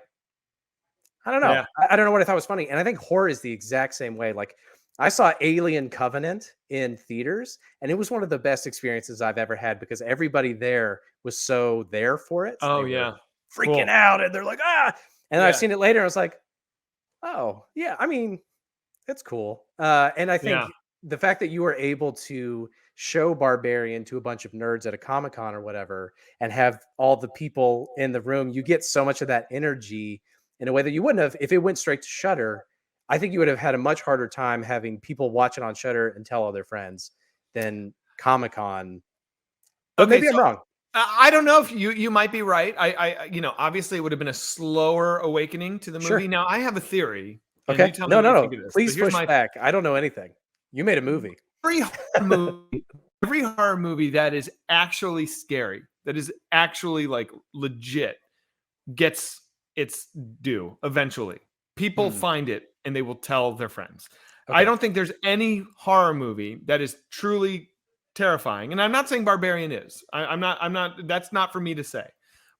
S4: I don't know.
S5: Yeah.
S4: I don't know what I thought was funny. And I think horror is the exact same way. Like I saw Alien Covenant in theaters, and it was one of the best experiences I've ever had because everybody there was so there for it.
S5: Oh
S4: They
S5: yeah.
S4: were freaking out, and they're like, ah. And
S5: Yeah.
S4: I've seen it later. And I was like, oh yeah. I mean, it's cool. And I think
S5: Yeah.
S4: the fact that you were able to show Barbarian to a bunch of nerds at a Comic-Con or whatever, and have all the people in the room, you get so much of that energy in a way that you wouldn't have if it went straight to Shudder. I think you would have had a much harder time having people watch it on Shudder and tell all their friends than Comic-Con. But maybe I'm wrong.
S5: I don't know if you might be right. I obviously it would have been a slower awakening to the movie.
S4: Sure.
S5: Now I have a theory. and
S4: Okay.
S5: you tell me
S4: No.
S5: what you think of this.
S4: Please
S5: But here's
S4: push back. I don't know anything. You made a movie.
S5: Every horror movie that is actually scary, that is actually like legit, gets its due eventually. People find it and they will tell their friends.
S4: Okay.
S5: I don't think there's any horror movie that is truly terrifying. And I'm not saying Barbarian is. I'm not, that's not for me to say.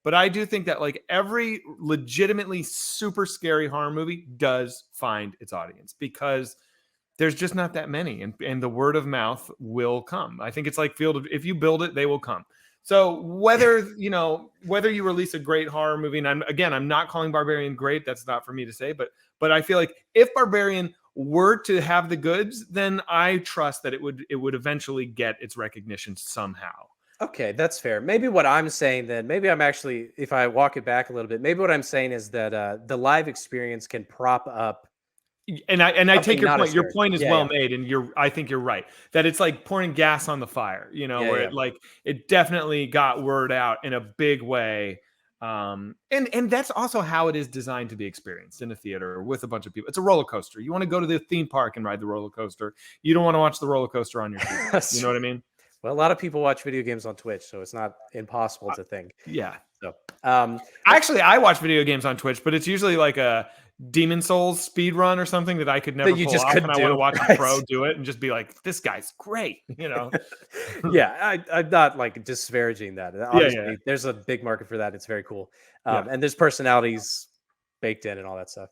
S5: But I do think that like every legitimately super scary horror movie does find its audience because there's just not that many, and the word of mouth will come. I think it's like if you build it, they will come. So whether you release a great horror movie, and I'm not calling Barbarian great, that's not for me to say, but I feel like if Barbarian were to have the goods, then I trust that it would eventually get its recognition somehow.
S4: Okay, that's fair. Maybe what I'm saying then, maybe I'm actually, if I walk it back a little bit, maybe what I'm saying is that the live experience can prop up.
S5: And I take your point. Your
S4: scary.
S5: point is well made, and I think you're right that it's like pouring gas on the fire. Where it definitely got word out in a big way. And that's also how it is designed to be experienced in a theater with a bunch of people. It's a roller coaster. You want to go to the theme park and ride the roller coaster. You don't want to watch the roller coaster on your TV. You know what I mean?
S4: Well, a lot of people watch video games on Twitch, so it's not impossible to think.
S5: Yeah.
S4: So,
S5: actually, I watch video games on Twitch, but it's usually like a Demon Souls speed run or something that I could never pull off, and I want to watch a pro do it and just be like, "This guy's great,"
S4: Yeah, I'm not like disparaging that. Honestly, there's a big market for that. It's very cool, and there's personalities baked in and all that stuff.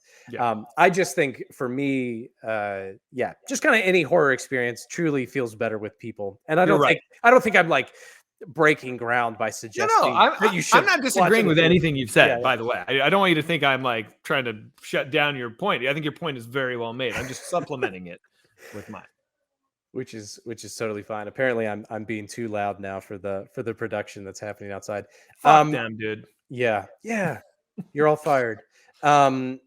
S4: I just think for me, just kind of any horror experience truly feels better with people, and I don't think I'm like breaking ground by suggesting that you should.
S5: I'm not disagreeing with anything you've said, by the way. I don't want you to think I'm like trying to shut down your point. I think your point is very well made. I'm just supplementing it with mine,
S4: which is totally fine. Apparently, I'm being too loud now for the production that's happening outside.
S5: Fuck them, dude.
S4: Yeah, you're all fired. Cool.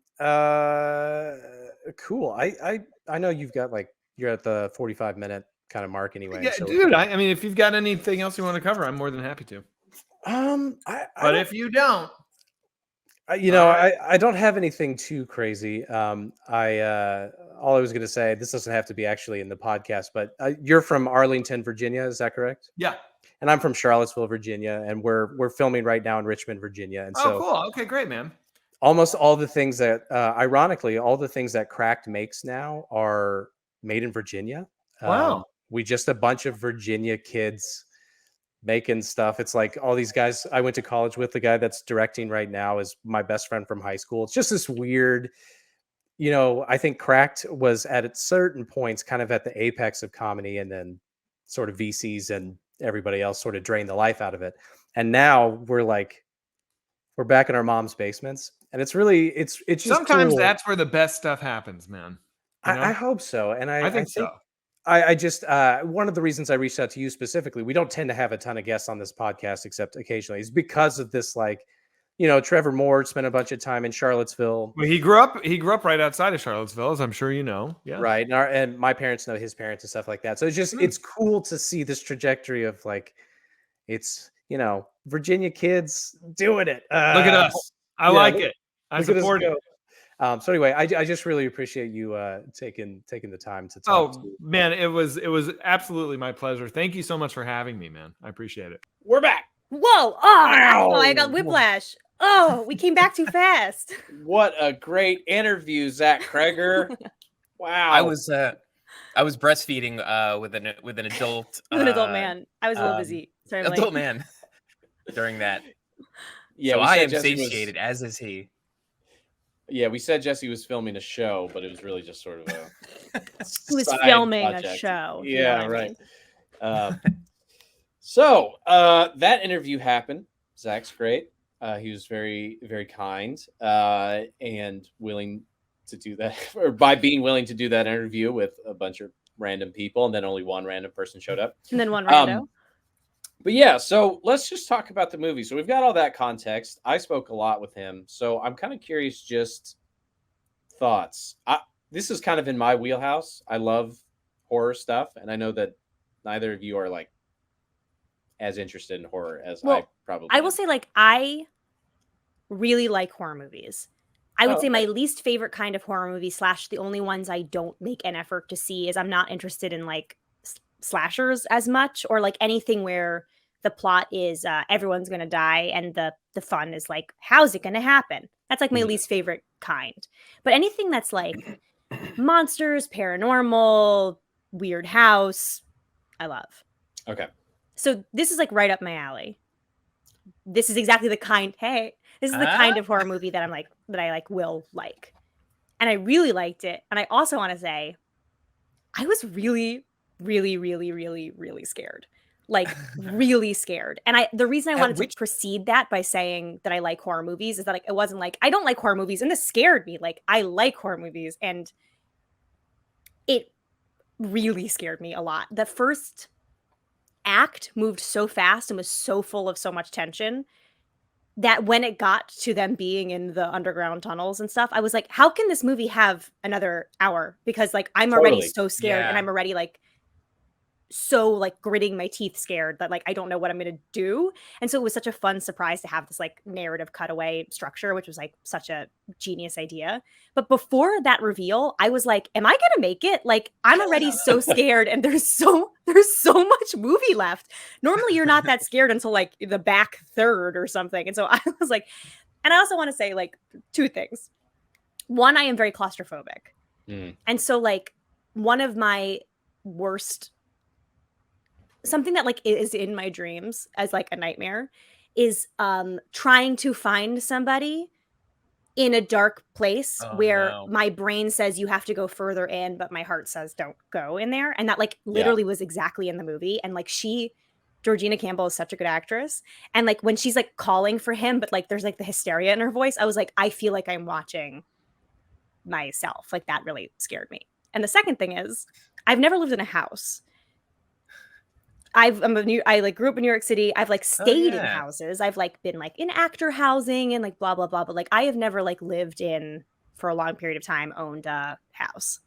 S4: I know you've got you're at the 45-minute kind of mark anyway.
S5: Yeah, so dude. I mean, if you've got anything else you want to cover, I'm more than happy to.
S4: But
S5: if you don't,
S4: I don't have anything too crazy. All I was going to say, this doesn't have to be actually in the podcast, but you're from Arlington, Virginia, is that correct?
S5: Yeah.
S4: And I'm from Charlottesville, Virginia, and we're filming right now in Richmond, Virginia. And so,
S5: cool. Okay, great, man.
S4: Almost all the things that, ironically, all the things that Cracked makes now are made in Virginia.
S5: Wow.
S4: We just a bunch of Virginia kids making stuff. It's like all these guys I went to college with. The guy that's directing right now is my best friend from high school. It's just this weird, I think Cracked was at certain points kind of at the apex of comedy, and then sort of VCs and everybody else sort of drained the life out of it. And now we're back in our mom's basements, and it's just
S5: sometimes
S4: cool.
S5: That's where the best stuff happens, man.
S4: I hope so. And I
S5: think so.
S4: I just one of the reasons I reached out to you specifically, we don't tend to have a ton of guests on this podcast except occasionally, is because of this, Trevor Moore spent a bunch of time in Charlottesville.
S5: Well, he grew up right outside of Charlottesville, as I'm sure you know. Yeah.
S4: Right. And my parents know his parents and stuff like that. So it's just it's cool to see this trajectory of it's Virginia kids doing it.
S5: Look at us. I like it. I support it.
S4: So anyway, I just really appreciate you taking the time to talk.
S5: Man, it was absolutely my pleasure. Thank you so much for having me, man. I appreciate it.
S1: We're back.
S2: Whoa! I got whiplash. Oh, we came back too fast.
S1: What a great interview, Zach Cregger. Wow.
S3: I was breastfeeding with an adult.
S2: An adult man. I was a little busy. Sorry,
S3: adult man during that.
S1: Yeah,
S3: so
S1: we
S3: I
S1: said
S3: am
S1: Jesse was-
S3: satiated, as is he.
S1: Yeah, we said Jesse was filming a show, but it was really just sort of a
S2: He was
S1: side
S2: filming a
S1: project.
S2: show. if you know
S1: Yeah,
S2: what I
S1: right.
S2: mean.
S1: So that interview happened. Zach's great. He was very, very kind and willing to do that, or by being willing to do that interview with a bunch of random people, and then only one random person showed up.
S2: And then one rando.
S1: But yeah, so let's just talk about the movie. So we've got all that context. I spoke a lot with him, so I'm kind of curious, just thoughts. This is kind of in my wheelhouse. I love horror stuff, and I know that neither of you are like as interested in horror as I probably
S2: I will
S1: am.
S2: say, like, I really like horror movies. I would say my least favorite kind of horror movie / the only ones I don't make an effort to see is I'm not interested in like slashers as much, or like anything where the plot is everyone's gonna die and the fun is like, how's it gonna happen? That's like my least favorite kind. But anything that's like monsters, paranormal, weird house, I love.
S1: Okay.
S2: So this is like right up my alley. This is exactly the kind. Hey, this is the kind of horror movie that I like will like, and I really liked it. And I also want to say, I was really, really, really, really, really scared, like really scared. And the reason I wanted to precede that by saying that I like horror movies is that, like, it wasn't like I don't like horror movies, and this scared me. Like, I like horror movies, and it really scared me a lot. The first act moved so fast and was so full of so much tension that when it got to them being in the underground tunnels and stuff, I was like, how can this movie have another hour? Because like I'm already so scared, and I'm already like so like gritting my teeth scared that like I don't know what I'm gonna do. And so it was such a fun surprise to have this like narrative cutaway structure, which was like such a genius idea. But before that reveal, I was like, am I gonna make it? Like, I'm already so scared, and there's so much movie left. Normally you're not that scared until like the back third or something. And so I was like, and I also want to say like two things. One, I am very claustrophobic. And so like one of my worst, something that like is in my dreams as like a nightmare, is trying to find somebody in a dark place where my brain says you have to go further in, but my heart says don't go in there. And that like literally was exactly in the movie. And like Georgina Campbell is such a good actress. And like when she's like calling for him, but like there's like the hysteria in her voice, I was like, I feel like I'm watching myself. Like that really scared me. And the second thing is, I've never lived in a house. I like grew up in New York City. I've like stayed in houses. I've like been like in actor housing and like blah blah blah. But like I have never like lived in for a long period of time, owned a house.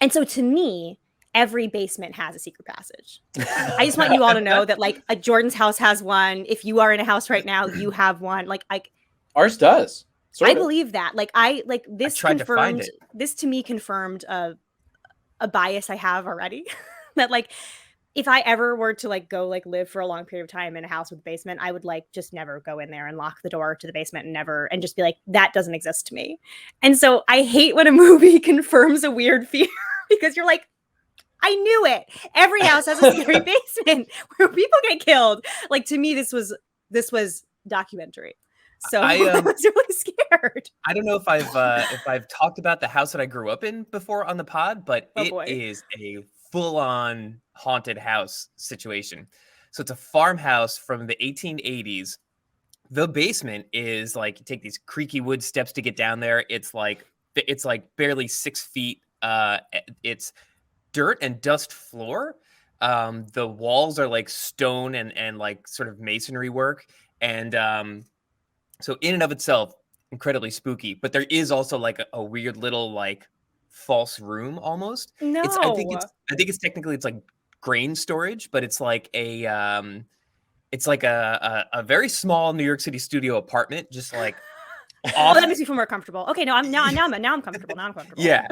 S2: And so to me, every basement has a secret passage. I just want you all to know that like a Jordan's house has one. If you are in a house right now, you have one. Like
S1: ours does.
S2: I believe that. Like this confirmed. This to me confirmed a bias I have already. That like, if I ever were to like go like live for a long period of time in a house with a basement, I would like just never go in there and lock the door to the basement and just be like, that doesn't exist to me. And so I hate when a movie confirms a weird fear because you're like, I knew it. Every house has a scary basement where people get killed. Like to me, this was documentary. So I was really scared.
S3: I don't know if I've talked about the house that I grew up in before on the pod, but it is a full-on haunted house situation. So it's a farmhouse from the 1880s. The basement is like, you take these creaky wood steps to get down there. It's like barely 6 feet. It's dirt and dust floor. The walls are like stone and like sort of masonry work. And so in and of itself, incredibly spooky. But there is also like a weird little like false room almost.
S2: No,
S3: I think it's technically it's like grain storage, but it's like a very small New York City studio apartment, just like
S2: oh, that makes me feel more comfortable. Okay, no, now I'm comfortable. Now I'm comfortable.
S3: Yeah.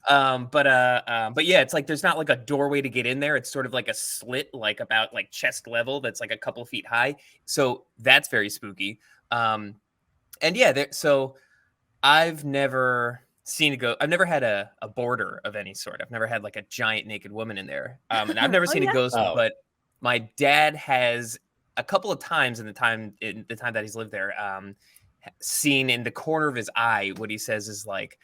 S3: But yeah, it's like there's not like a doorway to get in there. It's sort of like a slit, like about like chest level, that's like a couple feet high. So that's very spooky. And yeah, so I've never had a boarder of any sort. I've never had like a giant naked woman in there. And I've never seen a ghost, but my dad has a couple of times in the time that he's lived there, seen in the corner of his eye, what he says is like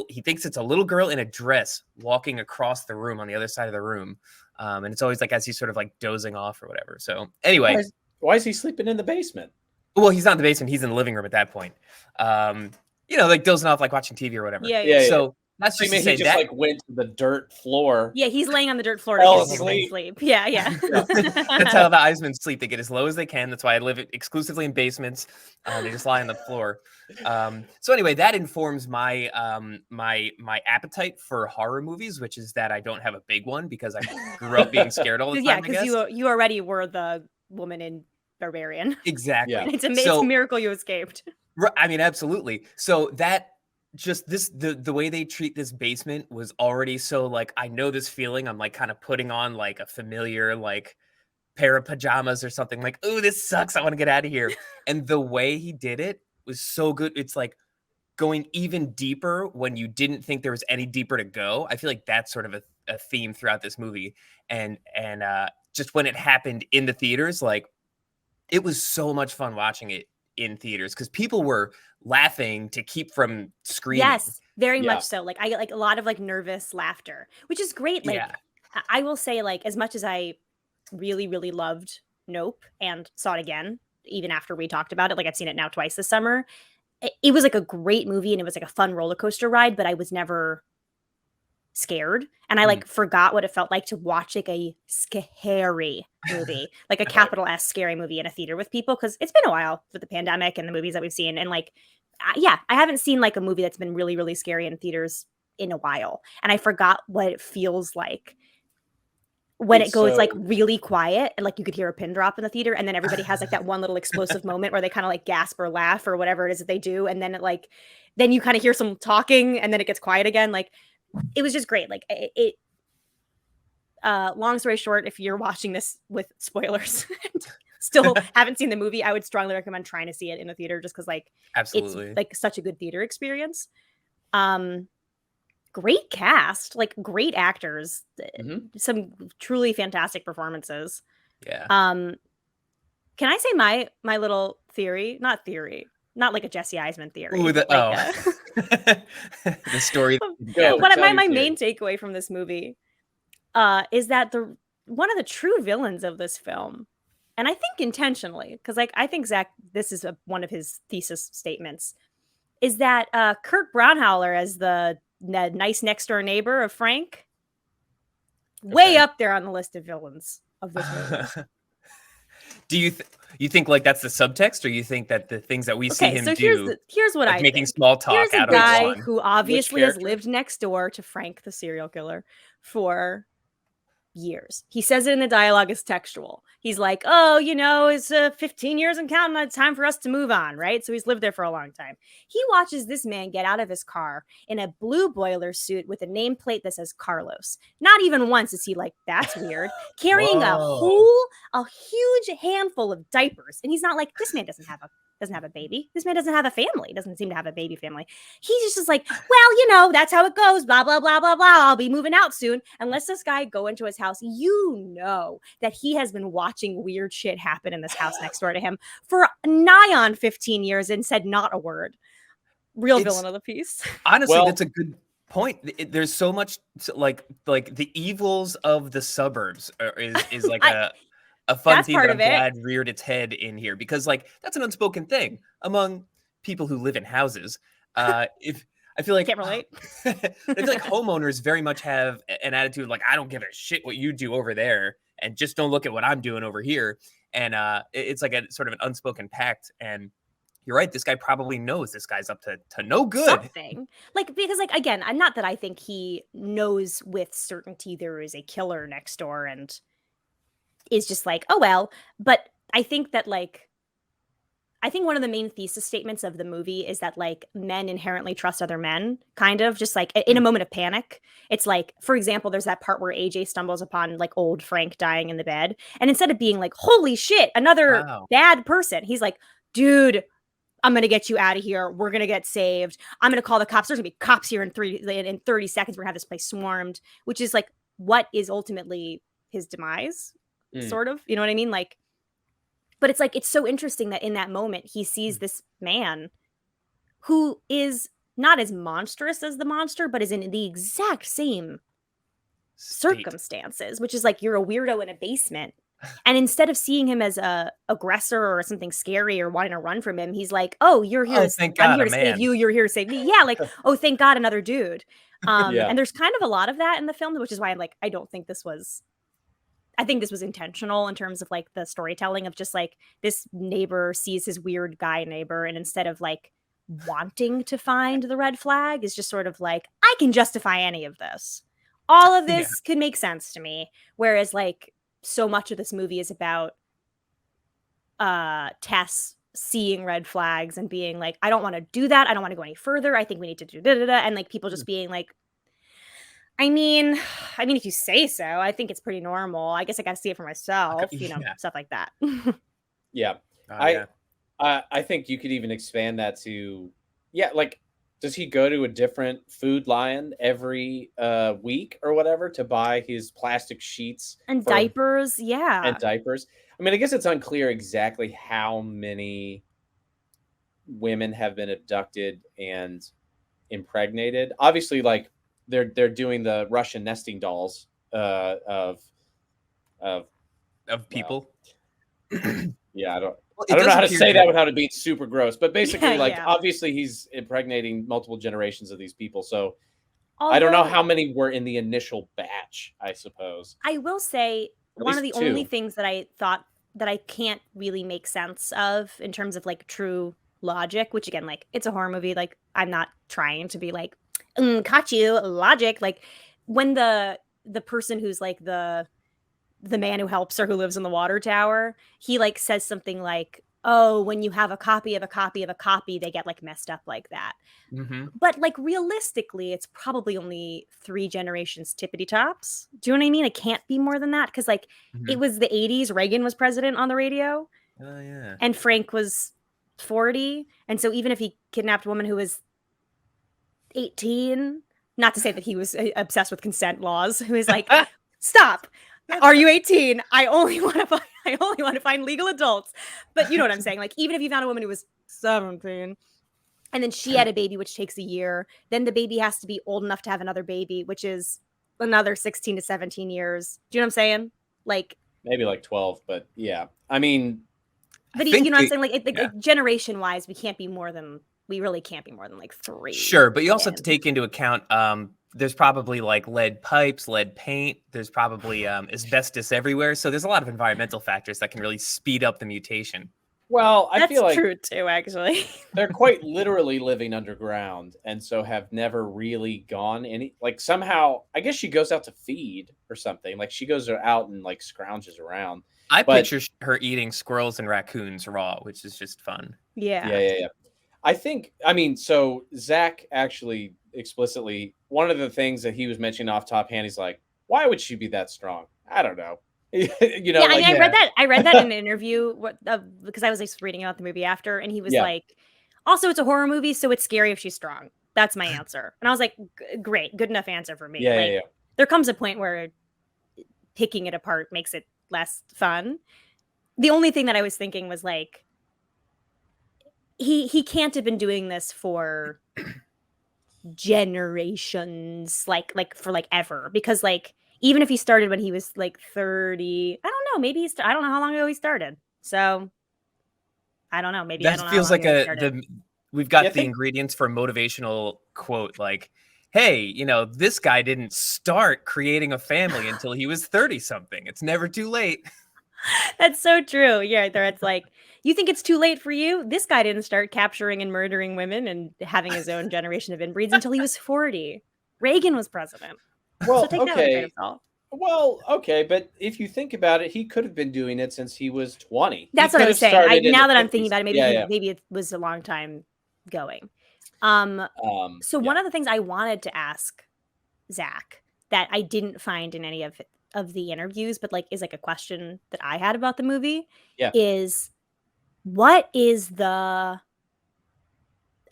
S3: he thinks it's a little girl in a dress walking across the room on the other side of the room. And it's always like as he's sort of like dozing off or whatever. So anyway,
S1: why is he sleeping in the basement?
S3: Well, he's not in the basement. He's in the living room at that point. Like dozing off, like watching TV or whatever.
S2: Yeah.
S3: So that's just
S1: he just like went to the dirt floor.
S2: Yeah, he's laying on the dirt floor to sleep. Yeah.
S3: That's how the Eisemann sleep. They get as low as they can. That's why I live exclusively in basements. They just lie on the floor. So anyway, that informs my my appetite for horror movies, which is that I don't have a big one because I grew up being scared all the time.
S2: Yeah, because you already were the woman in Barbarian.
S3: Exactly.
S1: Yeah.
S2: It's a miracle you escaped.
S3: I mean, absolutely. So that just the way they treat this basement was already so like, I know this feeling. I'm like kind of putting on like a familiar like pair of pajamas or something like, oh, this sucks. I want to get out of here. And the way he did it was so good. It's like going even deeper when you didn't think there was any deeper to go. I feel like that's sort of a theme throughout this movie. And just when it happened in the theaters, like it was so much fun watching it in theaters because people were laughing to keep from screaming.
S2: Yes, very much so. Like I get like a lot of like nervous laughter, which is great. Like I will say, like, as much as I really, really loved Nope and saw it again, even after we talked about it, like I've seen it now twice this summer. It was like a great movie and it was like a fun roller coaster ride, but I was never scared. And I like forgot what it felt like to watch like a scary movie, like a capital S scary movie in a theater with people. Cause it's been a while with the pandemic and the movies that we've seen. And like, I haven't seen like a movie that's been really, really scary in theaters in a while. And I forgot what it feels like when it goes like really quiet and like you could hear a pin drop in the theater. And then everybody has like that one little explosive moment where they kind of like gasp or laugh or whatever it is that they do. And then then you kind of hear some talking and then it gets quiet again. Like, it was just great. Like long story short, if you're watching this with spoilers, still haven't seen the movie, I would strongly recommend trying to see it in a theater just because like
S3: absolutely
S2: it's like such a good theater experience. Great cast, like great actors, some truly fantastic performances.
S3: Yeah.
S2: Can I say my little theory? Not like a Jesse Eisemann theory.
S3: Ooh, the story.
S2: My main takeaway from this movie is that one of the true villains of this film, and I think intentionally, because like I think Zach, this is one of his thesis statements, is that Kurt Braunhauer as the nice next door neighbor of Frank, way up there on the list of villains of this movie.
S3: Do you think like that's the subtext, or you think that the things that we see him do?
S2: Here's what
S3: like
S2: I
S3: making
S2: think.
S3: small talk.
S2: Here's
S3: out
S2: a guy
S3: of
S2: who obviously has lived next door to Frank the serial killer for years. He says it in the dialogue as textual. He's like, oh, it's 15 years and counting. It's time for us to move on, right? So he's lived there for a long time. He watches this man get out of his car in a blue boiler suit with a nameplate that says Carlos. Not even once is he like, that's weird. Carrying a huge handful of diapers. And he's not like, this man doesn't have a baby. This man doesn't have a family. Doesn't seem to have a baby family. He's just like, well, that's how it goes. Blah, blah, blah, blah, blah. I'll be moving out soon. And lets this guy go into his house. That he has been watching weird shit happen in this house next door to him for nigh on 15 years and said not a word. Real villain of the piece.
S3: Honestly, that's a good point. There's so much like the evils of the suburbs is like a fun theme that I'm glad reared its head in here, because like that's an unspoken thing among people who live in houses. If I feel like
S2: can't relate.
S3: I feel like homeowners very much have an attitude like, I don't give a shit what you do over there, and just don't look at what I'm doing over here. And it's like a sort of an unspoken pact. And you're right, this guy probably knows this guy's up to no good.
S2: Something. Like, because like again, not that I think he knows with certainty there is a killer next door and is just like, oh well, but I think that one of the main thesis statements of the movie is that like men inherently trust other men, kind of just like in a moment of panic. It's like, for example, there's that part where AJ stumbles upon like old Frank dying in the bed. And instead of being like, holy shit, another bad person, he's like, dude, I'm going to get you out of here. We're going to get saved. I'm going to call the cops. There's going to be cops here in 30 seconds. We're going to have this place swarmed, which is like what is ultimately his demise, sort of. You know what I mean? Like, But it's like, it's so interesting that in that moment he sees this man who is not as monstrous as the monster, but is in the exact same circumstances, which is like, you're a weirdo in a basement. And instead of seeing him as a aggressor or something scary or wanting to run from him, he's like, "Oh, you're here. I'm here to save you. You're here to save me." Yeah, like, oh, thank God, another dude. And there's kind of a lot of that in the film, which is why I'm like, I think this was intentional in terms of like the storytelling of just like this neighbor sees his weird guy neighbor, and instead of like wanting to find the red flag, is just sort of like, I can justify any of this. All of this could make sense to me. Whereas like, so much of this movie is about Tess seeing red flags and being like, I don't want to do that. I don't want to go any further. I think we need to do da-da-da. And like people just being like, I mean, if you say so, I think it's pretty normal. I guess I got to see it for myself, stuff like that.
S1: Yeah. I think you could even expand that to, like, does he go to a different Food Lion every week or whatever to buy his plastic sheets
S2: and diapers? Yeah.
S1: And diapers. I mean, I guess it's unclear exactly how many women have been abducted and impregnated. Obviously, like they're doing the Russian nesting dolls of
S3: people.
S1: Yeah, I don't know how to say that without it being super gross, but basically, obviously he's impregnating multiple generations of these people. So I don't know how many were in the initial batch, I suppose.
S2: I will say one of the only things that I thought that I can't really make sense of in terms of like true logic, which again, like it's a horror movie. Like I'm not trying to be like, caught you logic. Like when the person who's like the man who helps her, who lives in the water tower, he like says something like, oh, when you have a copy of a copy of a copy, they get like messed up like that. Mm-hmm. But like realistically, it's probably only 3 generations tippity tops. Do you know what I mean? It can't be more than that. Cause like it was the 80s. Reagan was president on the radio.
S3: Oh yeah.
S2: And Frank was 40. And so even if he kidnapped a woman who was 18, not to say that he was obsessed with consent laws, who is like, stop. Are you 18? I only want to find legal adults. But you know what I'm saying? Like, even if you found a woman who was 17 and then she had a baby, which takes a year, then the baby has to be old enough to have another baby, which is another 16 to 17 years. Do you know what I'm saying? Like
S1: maybe like 12, but yeah. I mean,
S2: but you know what I'm saying? Like generation wise, we really can't be more than like 3.
S3: Sure. But you also have to take into account, there's probably like lead pipes, lead paint. There's probably asbestos everywhere. So there's a lot of environmental factors that can really speed up the mutation.
S1: Well, I feel like
S2: that's true too, actually.
S1: They're quite literally living underground, and so have never really gone like somehow. I guess she goes out to feed or something. Like she goes out and like scrounges around.
S3: I picture her eating squirrels and raccoons raw, which is just fun.
S2: Yeah.
S1: So Zach actually explicitly, one of the things that he was mentioning off top hand, he's like, why would she be that strong? I don't know.
S2: I read that in an interview because I was like reading about the movie after, and he was like, also it's a horror movie, so it's scary if she's strong. That's my answer. And I was like, great, good enough answer for me. There comes a point where picking it apart makes it less fun. The only thing that I was thinking was like, he can't have been doing this for generations, like for like ever, because like even if he started when he was like 30, I don't know, maybe I don't know how long ago he started, so I don't know, maybe
S3: that
S2: I don't know
S3: feels like we've got the ingredients for a motivational quote, like, hey, this guy didn't start creating a family until he was 30 something. It's never too late.
S2: That's so true. Yeah, there it's like, you think it's too late for you? This guy didn't start capturing and murdering women and having his own generation of inbreeds until he was 40. Reagan was president.
S1: Well,
S2: so take that with a grain of salt.
S1: Well, okay, but if you think about it, he could have been doing it since he was 20.
S2: That's what I was saying. Now that I'm thinking about it, maybe it was a long time going. So one of the things I wanted to ask Zach that I didn't find in any of the interviews, but like is like a question that I had about the movie is, what is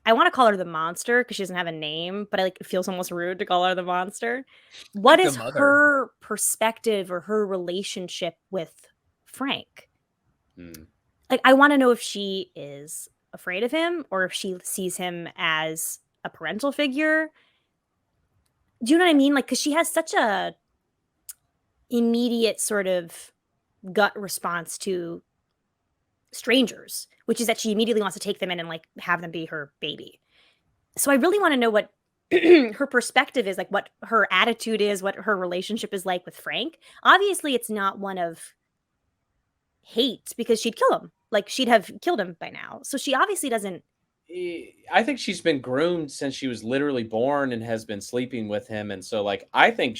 S2: I want to call her the monster because she doesn't have a name, but it feels almost rude to call her the monster. What is her perspective or her relationship with Frank? like, I want to know if she is afraid of him or if she sees him as a parental figure. Do you know what I mean? Like, because she has such a immediate sort of gut response to strangers, which is that she immediately wants to take them in and like have them be her baby. So I really want to know what her perspective is, like what her attitude is, what her relationship is like with Frank. Obviously, it's not one of hate because she'd kill him. Like she'd have killed him by now. So she obviously doesn't.
S1: I think she's been groomed since she was literally born and has been sleeping with him. And so like, I think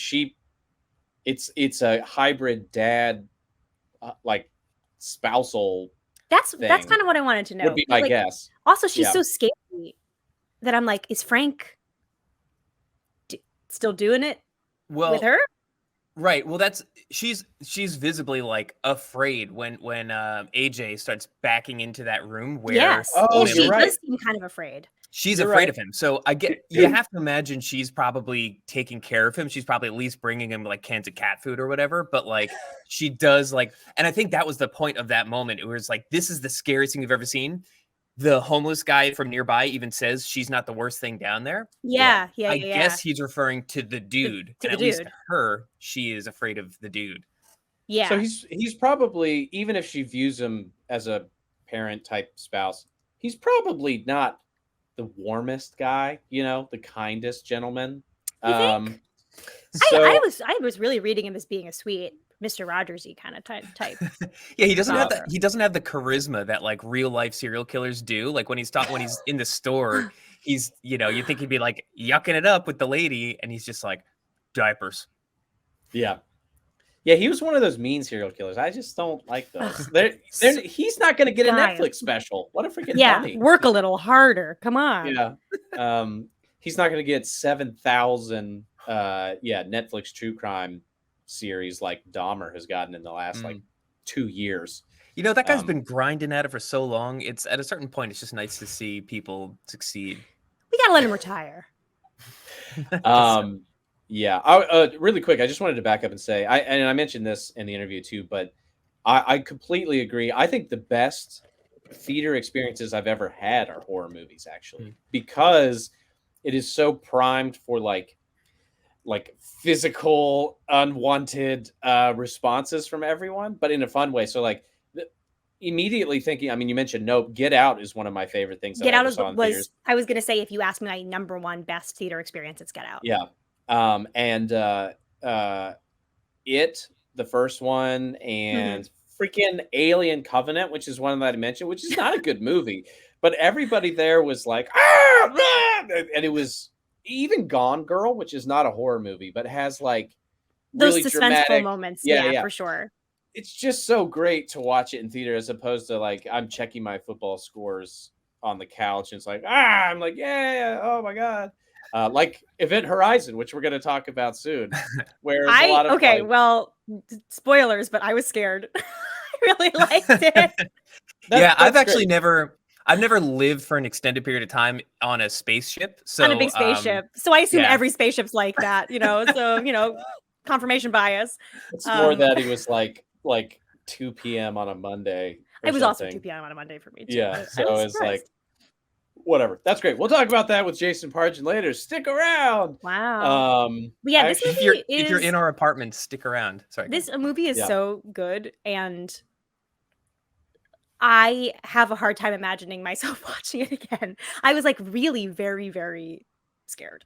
S1: it's a hybrid dad, like spousal.
S2: That's
S1: thing
S2: kind of what I wanted to know.
S1: would be my
S2: Like,
S1: guess.
S2: Also, she's so scary that I'm like, is Frank still doing it with her?
S3: Right. Well, she's visibly like afraid when AJ starts backing into that room where
S2: Yes. She does seem kind of afraid.
S3: She's afraid of him. So I get you have to imagine she's probably taking care of him. She's probably at least bringing him like cans of cat food or whatever. But like she does like, and I think that was the point of that moment. It was like, this is the scariest thing you've ever seen. The homeless guy from nearby even says she's not the worst thing down there.
S2: Yeah.
S3: I guess he's referring to the dude. And at least her, she is afraid of the dude.
S2: Yeah.
S1: So he's probably, even if she views him as a parent type spouse, he's probably not the warmest guy, the kindest gentleman.
S2: You think? I was really reading him as being a sweet Mr. Rogers-y kind of type.
S3: Yeah, he doesn't have the charisma that like real life serial killers do. Like when he's in the store, he's you think he'd be like yucking it up with the lady, and he's just like diapers.
S1: Yeah, he was one of those mean serial killers. I just don't like those. He's not going to get a Netflix special. What a freaking dummy.
S2: Work a little harder. Come on.
S1: Yeah, he's not going to get 7,000 Netflix true crime series like Dahmer has gotten in the last like 2 years.
S3: That guy's been grinding at it for so long. It's at a certain point, it's just nice to see people succeed.
S2: We gotta let him retire.
S1: Really quick, I just wanted to back up and say, I mentioned this in the interview too, but I completely agree. I think the best theater experiences I've ever had are horror movies, actually, because it is so primed for like physical unwanted responses from everyone, but in a fun way. So like immediately thinking, I mean, you mentioned Nope. Get Out is one of my favorite things.
S2: Get Out was I was gonna say, if you ask me my number one best theater experience, it's Get Out.
S1: Yeah. It, the first one, and freaking Alien Covenant, which is one that I mentioned, which is not a good movie, but everybody there was like, and it was even Gone Girl, which is not a horror movie, but has like
S2: those
S1: really
S2: suspenseful
S1: dramatic
S2: moments. Yeah, for sure.
S1: It's just so great to watch it in theater as opposed to like I'm checking my football scores on the couch and it's like I'm like oh my god, like Event Horizon, which we're going to talk about soon. Where
S2: well, spoilers, but I was scared. I really liked it.
S3: I've actually never lived for an extended period of time on a spaceship. So
S2: on a big spaceship. So I assume every spaceship's like that, so, confirmation bias.
S1: It's more that he was like 2 p.m. on a Monday.
S2: It was also 2 p.m. on a Monday for me too.
S1: Yeah. So it's like, whatever. That's great. We'll talk about that with Jason Pargin later. Stick around.
S2: Wow. This movie
S3: if you're in our apartment, stick around. Sorry.
S2: This movie is so good, and I have a hard time imagining myself watching it again. I was like really very, very scared.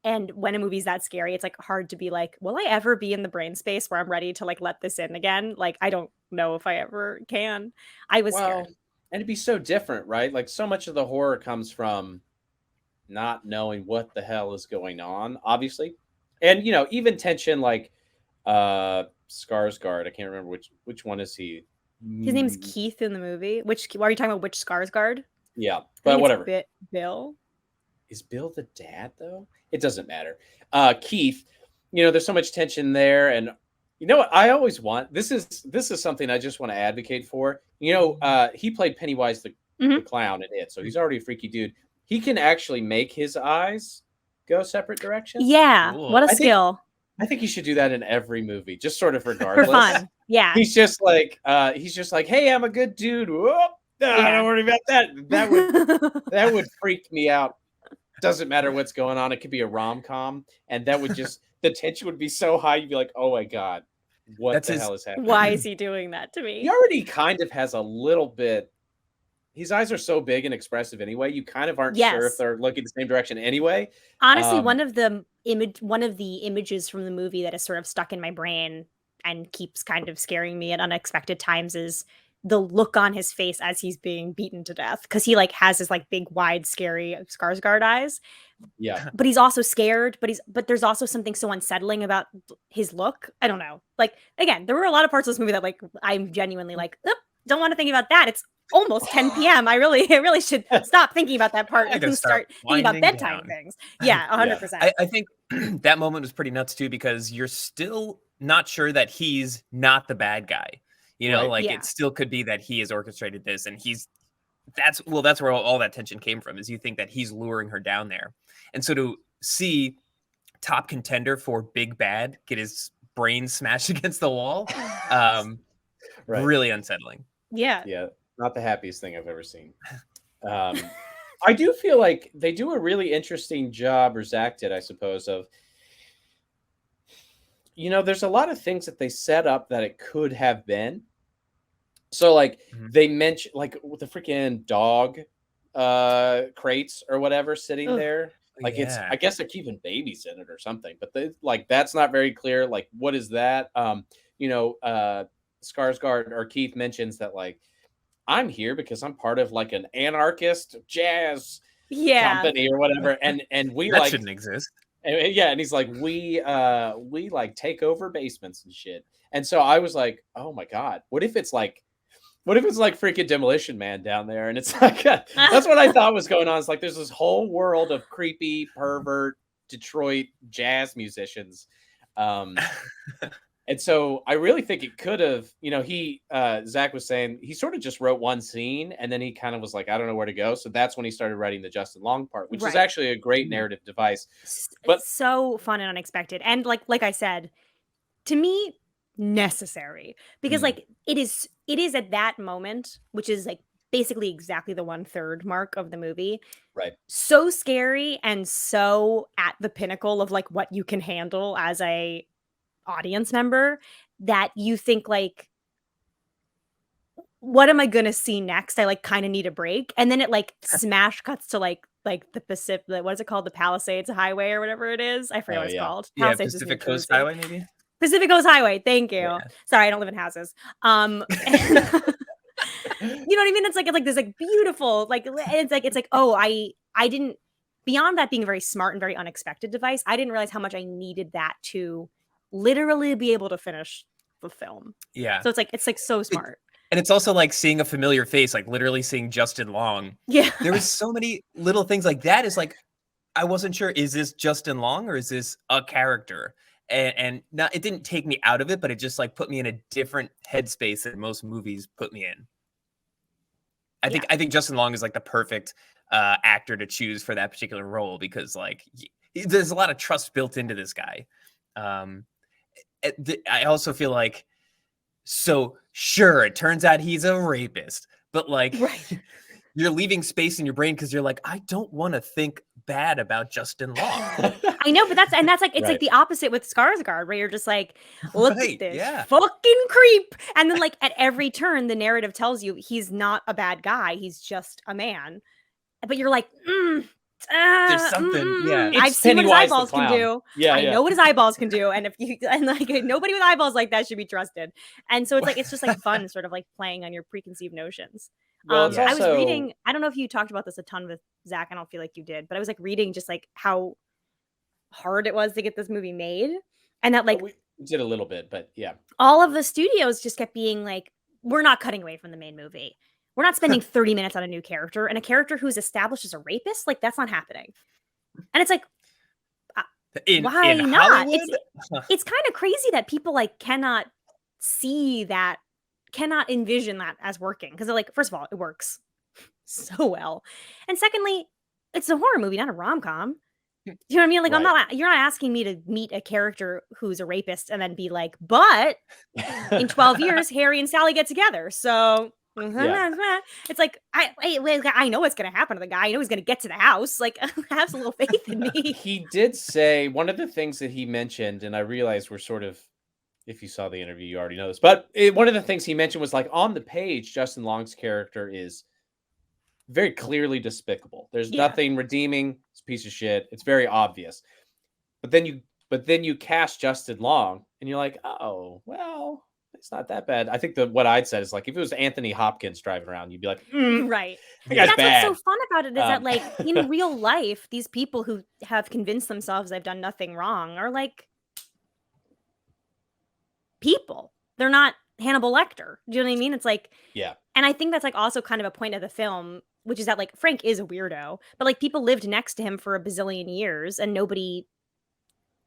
S2: And when a movie's that scary, it's like hard to be like, will I ever be in the brain space where I'm ready to like let this in again? Like, I don't know if I ever can. I was scared.
S1: And it'd be so different, right? Like so much of the horror comes from not knowing what the hell is going on, obviously. And, even tension like Skarsgård. I can't remember which one is he.
S2: His name's Keith in the movie. Why are you talking about which Skarsgård?
S1: Yeah, but whatever.
S2: Bill?
S1: Is Bill the dad, though? It doesn't matter. Keith, there's so much tension there. And you know what I always want? This is something I just want to advocate for. He played Pennywise the clown in It. So he's already a freaky dude. He can actually make his eyes go separate directions.
S2: Yeah. What a skill.
S1: I think he should do that in every movie, just sort of
S2: For
S1: regardless.
S2: fun. Yeah.
S1: He's just like, hey, I'm a good dude. Whoop. No,
S2: Yeah.
S1: don't worry about that. That would freak me out. Doesn't matter what's going on. It could be a rom-com, and that would just the tension would be so high. You'd be like, oh my god, what the hell is happening?
S2: Why is he doing that to me?
S1: He already kind of has a little bit. His eyes are so big and expressive anyway. You kind of aren't sure if they're looking the same direction anyway.
S2: Honestly, one of the images from the movie that is sort of stuck in my brain and keeps kind of scaring me at unexpected times is the look on his face as he's being beaten to death, because he like has his like big, wide, scary Skarsgård eyes.
S1: Yeah,
S2: but he's also scared. But there's also something so unsettling about his look. I don't know. Like again, there were a lot of parts of this movie that like I'm genuinely like, don't want to think about that. It's almost 10 p.m. I really should stop thinking about that part and start thinking about bedtime things. Yeah, 100%.
S3: I think that moment was pretty nuts too, because you're still not sure that he's not the bad guy. You know, it still could be that he has orchestrated this, and that's where all that tension came from, is you think that he's luring her down there. And so to see top contender for big bad get his brain smashed against the wall, really unsettling.
S2: Yeah.
S1: Yeah. Not the happiest thing I've ever seen. I do feel like they do a really interesting job, or Zach did, I suppose, of, there's a lot of things that they set up that it could have been. So like they mentioned like with the freaking dog crates or whatever sitting there. Like it's, I guess they're keeping babies in it or something, but that's not very clear. Like, what is that? Skarsgård or Keith mentions that like, I'm here because I'm part of like an anarchist jazz company or whatever. And we
S3: that shouldn't exist.
S1: And he's like, we like take over basements and shit. And so I was like, oh my God, what if it's like freaking Demolition Man down there? And it's like, that's what I thought was going on. It's like, there's this whole world of creepy pervert Detroit jazz musicians. And so I really think it could have, Zach was saying he sort of just wrote one scene and then he kind of was like, I don't know where to go. So that's when he started writing the Justin Long part, which is actually a great narrative device. But
S2: it's so fun and unexpected. And like I said, to me, necessary, because like it is at that moment, which is like basically exactly the 1/3 mark of the movie.
S1: Right.
S2: So scary and so at the pinnacle of like what you can handle as a audience member, that you think like, what am I gonna see next? I like kind of need a break. And then it like smash cuts to like the Pacific, what is it called? The Palisades Highway or whatever it is. I forget what it's called. Palisades
S3: Pacific Coast Highway, maybe?
S2: Pacific Coast Highway. Thank you. Yeah. Sorry, I don't live in houses. You know what I mean? It's like this like beautiful, like it's like, oh, I didn't, beyond that being a very smart and very unexpected device, I didn't realize how much I needed that to literally be able to finish the film.
S3: Yeah.
S2: So it's like so smart.
S3: And it's also like seeing a familiar face, like literally seeing Justin Long.
S2: Yeah.
S3: There was so many little things like that. Is like, I wasn't sure, is this Justin Long or is this a character? And not, it didn't take me out of it, but it just like put me in a different headspace that most movies put me in. I think Justin Long is like the perfect actor to choose for that particular role, because like there's a lot of trust built into this guy. I also feel like, so sure, it turns out he's a rapist, but like you're leaving space in your brain because you're like, I don't want to think bad about Justin Long.
S2: I know, but that's like, it's like the opposite with Skarsgård, where you're just like, look at this fucking creep. And then like at every turn, the narrative tells you he's not a bad guy. He's just a man. But you're like,
S3: there's something. Yeah.
S2: I've seen what his eyeballs can do. Yeah. I know what his eyeballs can do. And nobody with eyeballs like that should be trusted. And so it's just like fun, sort of like playing on your preconceived notions.
S1: Well,
S2: I was reading, I don't know if you talked about this a ton with Zach. I don't feel like you did, but I was like reading just like how hard it was to get this movie made. And that like,
S1: we did a little bit, but yeah.
S2: All of the studios just kept being like, we're not cutting away from the main movie. We're not spending 30 minutes on a new character, and a character who's established as a rapist. Like, that's not happening. And it's like, why not? It's kind of crazy that people like cannot see that, cannot envision that as working. Because they're like, first of all, it works so well. And secondly, it's a horror movie, not a rom-com. You know what I mean? Like,
S1: Right.
S2: you're not asking me to meet a character who's a rapist and then be like, but in 12 years, Harry and Sally get together. So it's like, I know what's going to happen to the guy. I know he's going to get to the house. Like, have a little faith in me.
S1: He did say one of the things that he mentioned, and I realized we're sort of, if you saw the interview, you already know this, but one of the things he mentioned was like on the page, Justin Long's character is very clearly despicable. There's
S2: Yeah.
S1: nothing redeeming. It's a piece of shit. It's very obvious. But then you cast Justin Long, and you're like, oh, well, it's not that bad. I think what I'd said is like if it was Anthony Hopkins driving around, you'd be like,
S2: Right.
S1: that guy's
S2: That's
S1: bad.
S2: what's so fun about it is that, like, in real life, these people who have convinced themselves they've done nothing wrong are like people. They're not Hannibal Lecter. Do you know what I mean? It's like,
S1: Yeah.
S2: and I think that's like also kind of a point of the film, which is that like Frank is a weirdo, but like people lived next to him for a bazillion years and nobody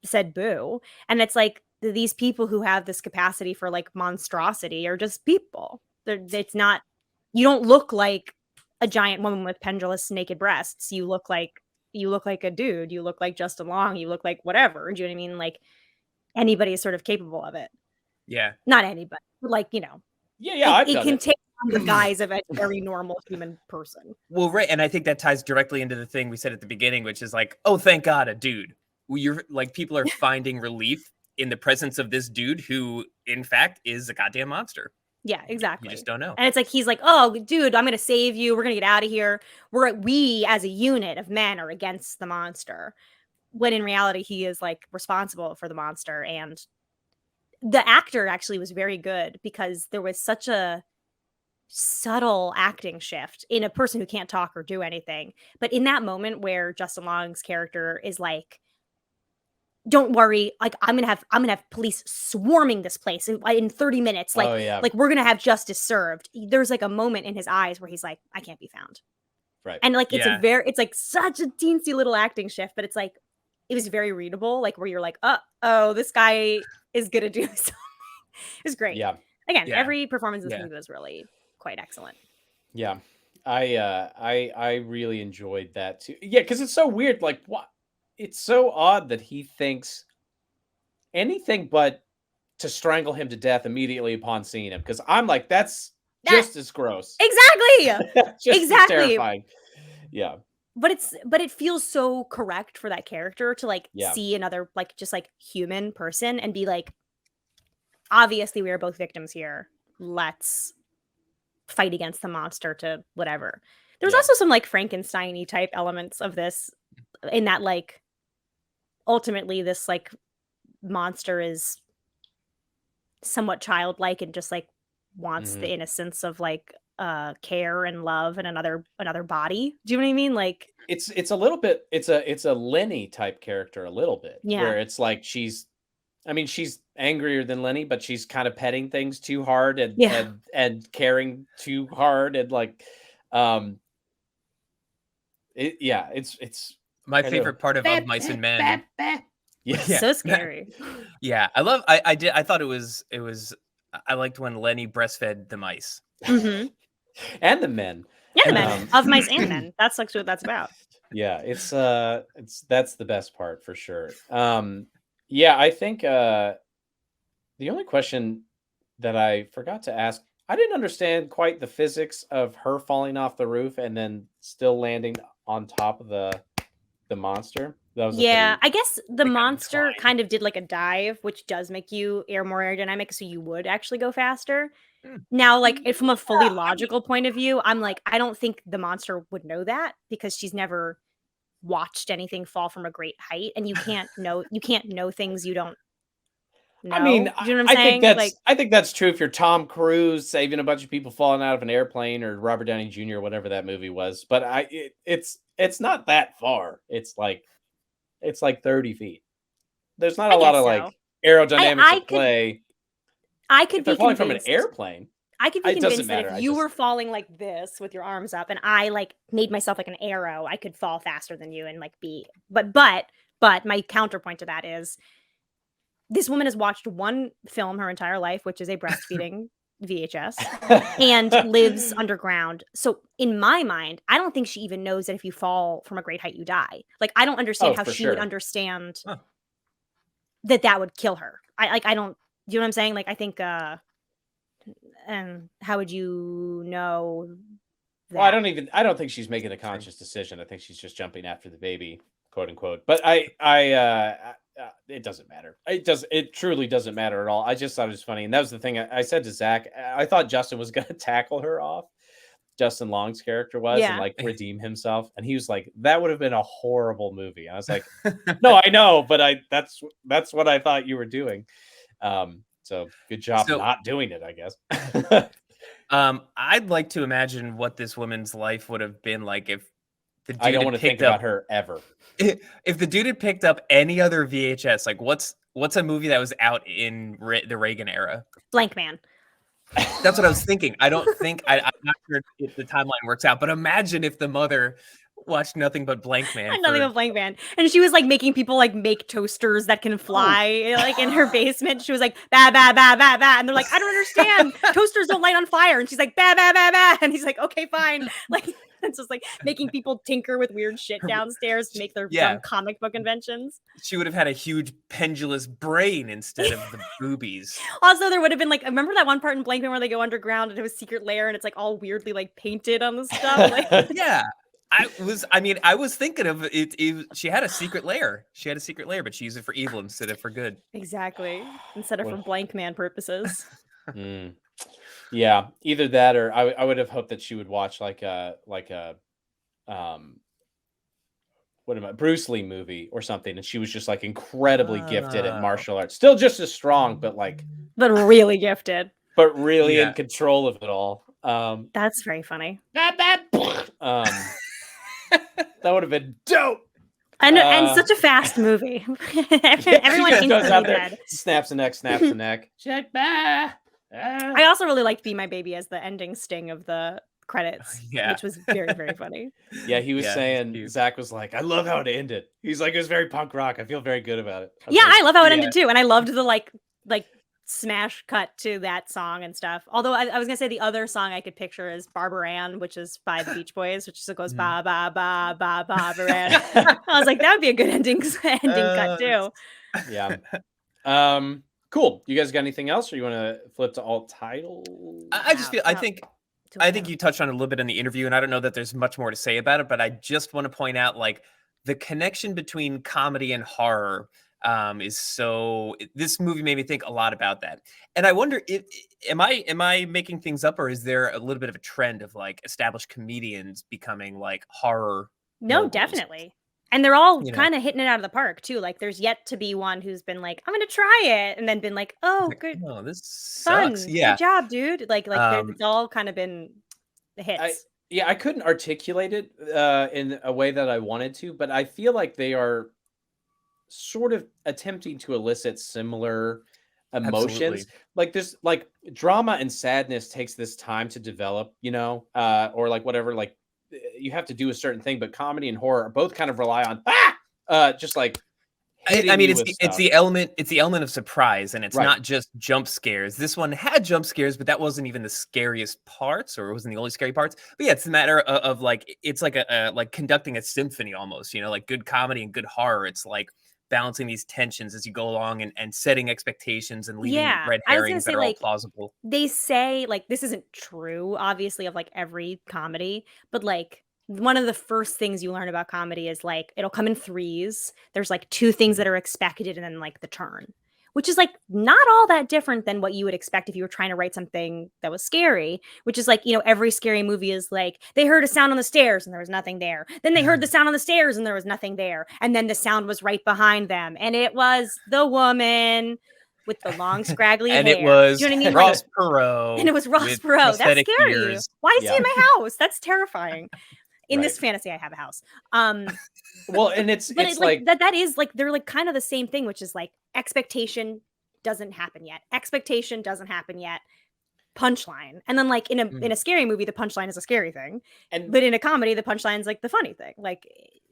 S2: said boo. And it's like these people who have this capacity for like monstrosity are just people. It's not, you don't look like a giant woman with pendulous naked breasts. You look like a dude. You look like Justin Long. You look like whatever. Do you know what I mean? Like anybody is sort of capable of it.
S3: Yeah.
S2: Not anybody, but like, you know.
S1: Yeah,
S2: it can take on the guise of a very normal human person.
S3: Well, right, and I think that ties directly into the thing we said at the beginning, which is like, oh, thank God, a dude. You're like, people are finding relief in the presence of this dude who, in fact, is a goddamn monster.
S2: Yeah, exactly.
S3: You just don't know.
S2: And it's like he's like, oh, dude, I'm gonna save you. We're gonna get out of here. We as a unit of men are against the monster. When in reality, he is like responsible for the monster. And the actor actually was very good because there was such a subtle acting shift in a person who can't talk or do anything. But in that moment where Justin Long's character is like, don't worry, like I'm gonna have police swarming this place in 30 minutes. Like,
S1: oh, yeah.
S2: like we're gonna have justice served. There's like a moment in his eyes where he's like, I can't be found.
S1: Right.
S2: And like it's
S3: Yeah.
S2: it's like such a teensy little acting shift, but it's like it was very readable, like where you're like, oh, this guy is gonna do something. It was great.
S1: Yeah.
S2: Again,
S3: Yeah.
S2: every performance in this
S3: Yeah.
S2: movie was really quite excellent.
S1: Yeah. I really enjoyed that too. Yeah, because it's so weird. Like, what? It's so odd that he thinks anything but to strangle him to death immediately upon seeing him. Because I'm like, that's just as gross.
S2: Exactly.
S1: Just
S2: Exactly.
S1: as terrifying. Yeah.
S2: But it feels so correct for that character to like
S1: Yeah.
S2: see another like just like human person and be like, obviously we are both victims here. Let's fight against the monster to whatever. There's
S1: Yeah.
S2: also some like Frankenstein-y type elements of this in that like ultimately this like monster is somewhat childlike and just like wants the innocence of like care and love and another body. Do you know what I mean? Like
S1: It's a little bit, it's a Lenny type character a little bit.
S2: Yeah.
S1: Where it's like she's angrier than Lenny, but she's kind of petting things too hard and caring too hard and like it's
S3: My
S1: kind
S3: favorite
S1: of-
S3: part of Mice and Men.
S1: Yeah.
S2: so scary.
S3: Yeah, I thought it was I liked when Lenny breastfed the mice.
S2: Mhm.
S1: And the men.
S2: Yeah, the men of Mice and Men. That's like what that's about.
S1: Yeah, it's that's the best part for sure. Yeah, I think the only question that I forgot to ask, I didn't understand quite the physics of her falling off the roof and then still landing on top of the monster. That was
S2: I guess the monster
S3: incline.
S2: kind of did like a dive, which does make you more aerodynamic, so you would actually go faster. Now, like from a fully logical point of view, I'm like, I don't think the monster would know that because she's never watched anything fall from a great height, and you can't know things you don't know.
S1: I mean,
S2: do you know what I'm saying?
S1: I think that's true if you're Tom Cruise saving a bunch of people falling out of an airplane, or Robert Downey Jr., whatever that movie was. But it's not that far. It's like 30 feet. There's not a lot of like aerodynamics at play.
S2: I could
S1: If they're
S2: be
S1: falling from an
S2: convinced-
S1: airplane.
S2: I could be
S1: It doesn't
S2: convinced that
S1: matter.
S2: if you were falling like this with your arms up and I like made myself like an arrow, I could fall faster than you and like be but my counterpoint to that is this woman has watched one film her entire life, which is a breastfeeding VHS and lives underground. So in my mind, I don't think she even knows that if you fall from a great height, you die. Like, I don't understand how she would understand that would kill her. I don't, you know what I'm saying? Like, I think, and how would you know that?
S1: Well, I don't think she's making a conscious decision. I think she's just jumping after the baby, quote unquote. But it doesn't matter. It truly doesn't matter at all. I just thought it was funny. And that was the thing I said to Zach. I thought Justin was going to tackle her off. Justin Long's character was, and like redeem himself. And he was like, that would have been a horrible movie. I was like, no, I know, but that's what I thought you were doing. So good job not doing it, I guess.
S3: I'd like to imagine what this woman's life would have been like if the dude
S1: I don't want to think about her ever.
S3: If the dude had picked up any other VHS, like what's a movie that was out in the Reagan era?
S2: Blank Man.
S3: That's what I was thinking. I don't think I'm not sure if the timeline works out, but imagine if the mother watched nothing but Blank Man.
S2: Nothing but Blank Man. And she was like making people like make toasters that can fly like in her basement. She was like, ba, ba, ba, ba, ba. And they're like, I don't understand. Toasters don't light on fire. And she's like, ba, ba, ba, ba. And he's like, okay, fine. Like, it's just like making people tinker with weird shit downstairs to make their dumb comic book inventions.
S3: She would have had a huge pendulous brain instead of the boobies.
S2: Also, there would have been like, remember that one part in Blank Man where they go underground and it was secret lair and it's like all weirdly like painted on the stuff? Like,
S3: yeah. I was thinking of it. She had a secret lair. But she used it for evil instead of for good.
S2: Exactly. Instead of for Blank Man purposes.
S1: Yeah, either that or I would have hoped that she would watch like a Bruce Lee movie or something, and she was just like incredibly gifted at martial arts, still just as strong, but
S2: really gifted,
S1: but really in control of it all.
S2: That's very funny.
S1: That would have been dope.
S2: And such a fast movie. Everyone
S1: goes out there,
S2: dead.
S1: snaps a neck. Check back.
S2: I also really liked Be My Baby as the ending sting of the credits, which was very, very funny.
S1: Yeah, he was saying, Zach was like, I love how it ended. He's like, it was very punk rock. I feel very good about it.
S2: I love how it ended too. And I loved the like smash cut to that song and stuff. Although I was gonna say the other song I could picture is Barbarian, which is by the Beach Boys, which just goes ba ba ba ba Barbarian. I was like, that would be a good ending cut too.
S1: Yeah. Cool. You guys got anything else, or you want to flip to alt title?
S3: I just feel I think you touched on it a little bit in the interview, and I don't know that there's much more to say about it, but I just want to point out like the connection between comedy and horror. This movie made me think a lot about that. And I wonder am I making things up, or is there a little bit of a trend of like established comedians becoming like horror?
S2: No, definitely. And they're all kind of hitting it out of the park too. Like there's yet to be one who's been like, I'm going to try it. And then been like, oh, good.
S3: Oh, this sucks.
S2: Fun. Yeah. Good job, dude. Like it's all kind of been the hits.
S1: I couldn't articulate it in a way that I wanted to, but I feel like they are sort of attempting to elicit similar emotions. Absolutely. Like this, like drama and sadness takes this time to develop, or like whatever, like you have to do a certain thing, but comedy and horror both kind of rely on just like
S3: I mean it's the element of surprise, and it's not just jump scares. This one had jump scares, but that wasn't even the scariest parts, or it wasn't the only scary parts. But yeah, it's a matter of like it's like a like conducting a symphony almost, like good comedy and good horror. It's like balancing these tensions as you go along and setting expectations and leaving red herrings that are all plausible.
S2: They say like this isn't true, obviously, of like every comedy, but like one of the first things you learn about comedy is like it'll come in threes. There's like two things that are expected and then like the turn, which is like not all that different than what you would expect if you were trying to write something that was scary, which is like, every scary movie is like, they heard a sound on the stairs and there was nothing there. Then they heard the sound on the stairs and there was nothing there. And then the sound was right behind them. And it was the woman with the long scraggly
S3: and
S2: hair.
S3: It was
S2: Ross
S3: Perot.
S2: And it was Ross Perot. That's scary. Why is he in my house? That's terrifying. In this fantasy, I have a house.
S1: Well, and it's like
S2: that is like they're like kind of the same thing, which is like expectation doesn't happen yet. Expectation doesn't happen yet. Punchline, and then like in a scary movie, the punchline is a scary thing, but in a comedy, the punchline is like the funny thing. Like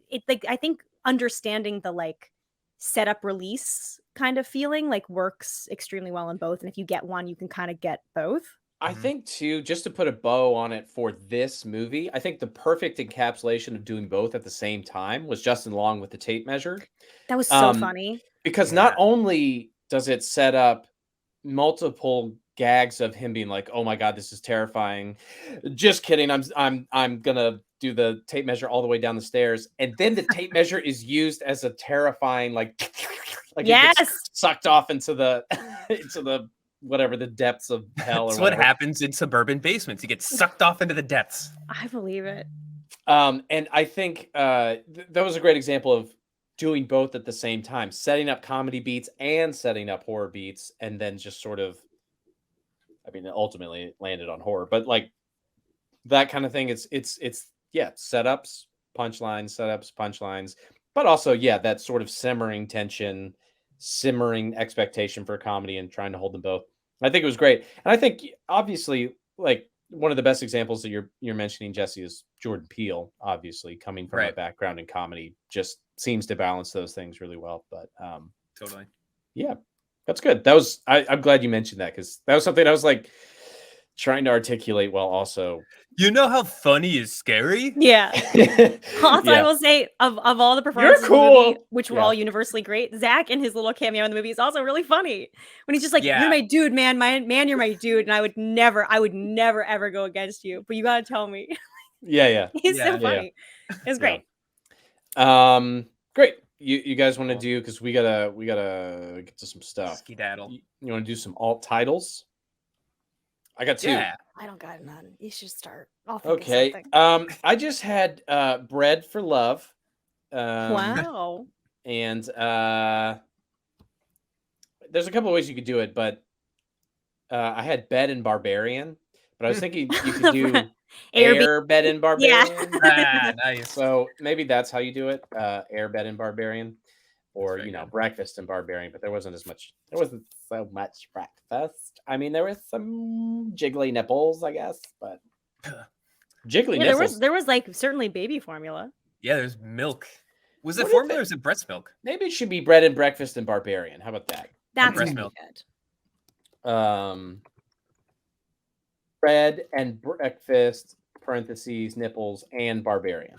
S2: it, like I think understanding the like setup release kind of feeling like works extremely well in both, and if you get one, you can kind of get both.
S1: I think too, just to put a bow on it for this movie, I think the perfect encapsulation of doing both at the same time was Justin Long with the tape measure.
S2: That was so funny.
S1: Because not only does it set up multiple gags of him being like, "Oh my god, this is terrifying." Just kidding. I'm gonna do the tape measure all the way down the stairs, and then the tape measure is used as a terrifying like it gets sucked off into the into the whatever the depths of hell.
S3: That's
S1: or
S3: what happens in suburban basements. You get sucked off into the depths.
S2: I believe it.
S1: And I think that was a great example of doing both at the same time, setting up comedy beats and setting up horror beats, and then just sort of, I mean, ultimately it landed on horror, but like that kind of thing. It's setups, punchlines, but also, that sort of simmering tension, simmering expectation for comedy and trying to hold them both. I think it was great. And I think obviously like one of the best examples that you're mentioning, Jesse, is Jordan Peele, obviously coming from a background in comedy, just seems to balance those things really well. But
S3: totally.
S1: Yeah, that's good. That was, I'm glad you mentioned that, because that was something I was like trying to articulate while also,
S3: you know how funny is scary?
S2: Yeah. Also, I will say of all the performances in the movie, which were all universally great, Zach and his little cameo in the movie is also really funny. When he's just like, "You're my dude, man, you're my dude, and I would never ever go against you, but you gotta tell me."
S1: Yeah.
S2: He's so funny. It was great.
S1: Great. You guys want to do, because we gotta get to some stuff.
S3: Skedaddle.
S1: You want to do some alt titles? I got two.
S2: Yeah. I don't got none. You should start. I'll think of something.
S1: I just had Bread for Love.
S2: Wow.
S1: And there's a couple of ways you could do it, but I had Bed and Barbarian, but I was thinking you could do Air, Bed and Barbarian.
S2: Yeah.
S3: Nice.
S1: So maybe that's how you do it. Air, Bed and Barbarian. Or, Breakfast and Barbarian, but there wasn't so much breakfast. I mean, there was some jiggly nipples, I guess, but jiggly nipples.
S2: There was like certainly baby formula.
S3: Yeah, there's milk. Was it formula or is it breast milk?
S1: Maybe it should be Bread and Breakfast and Barbarian. How about that?
S2: That's
S3: breast milk.
S2: Good.
S1: Bread and Breakfast (parentheses nipples) and Barbarian.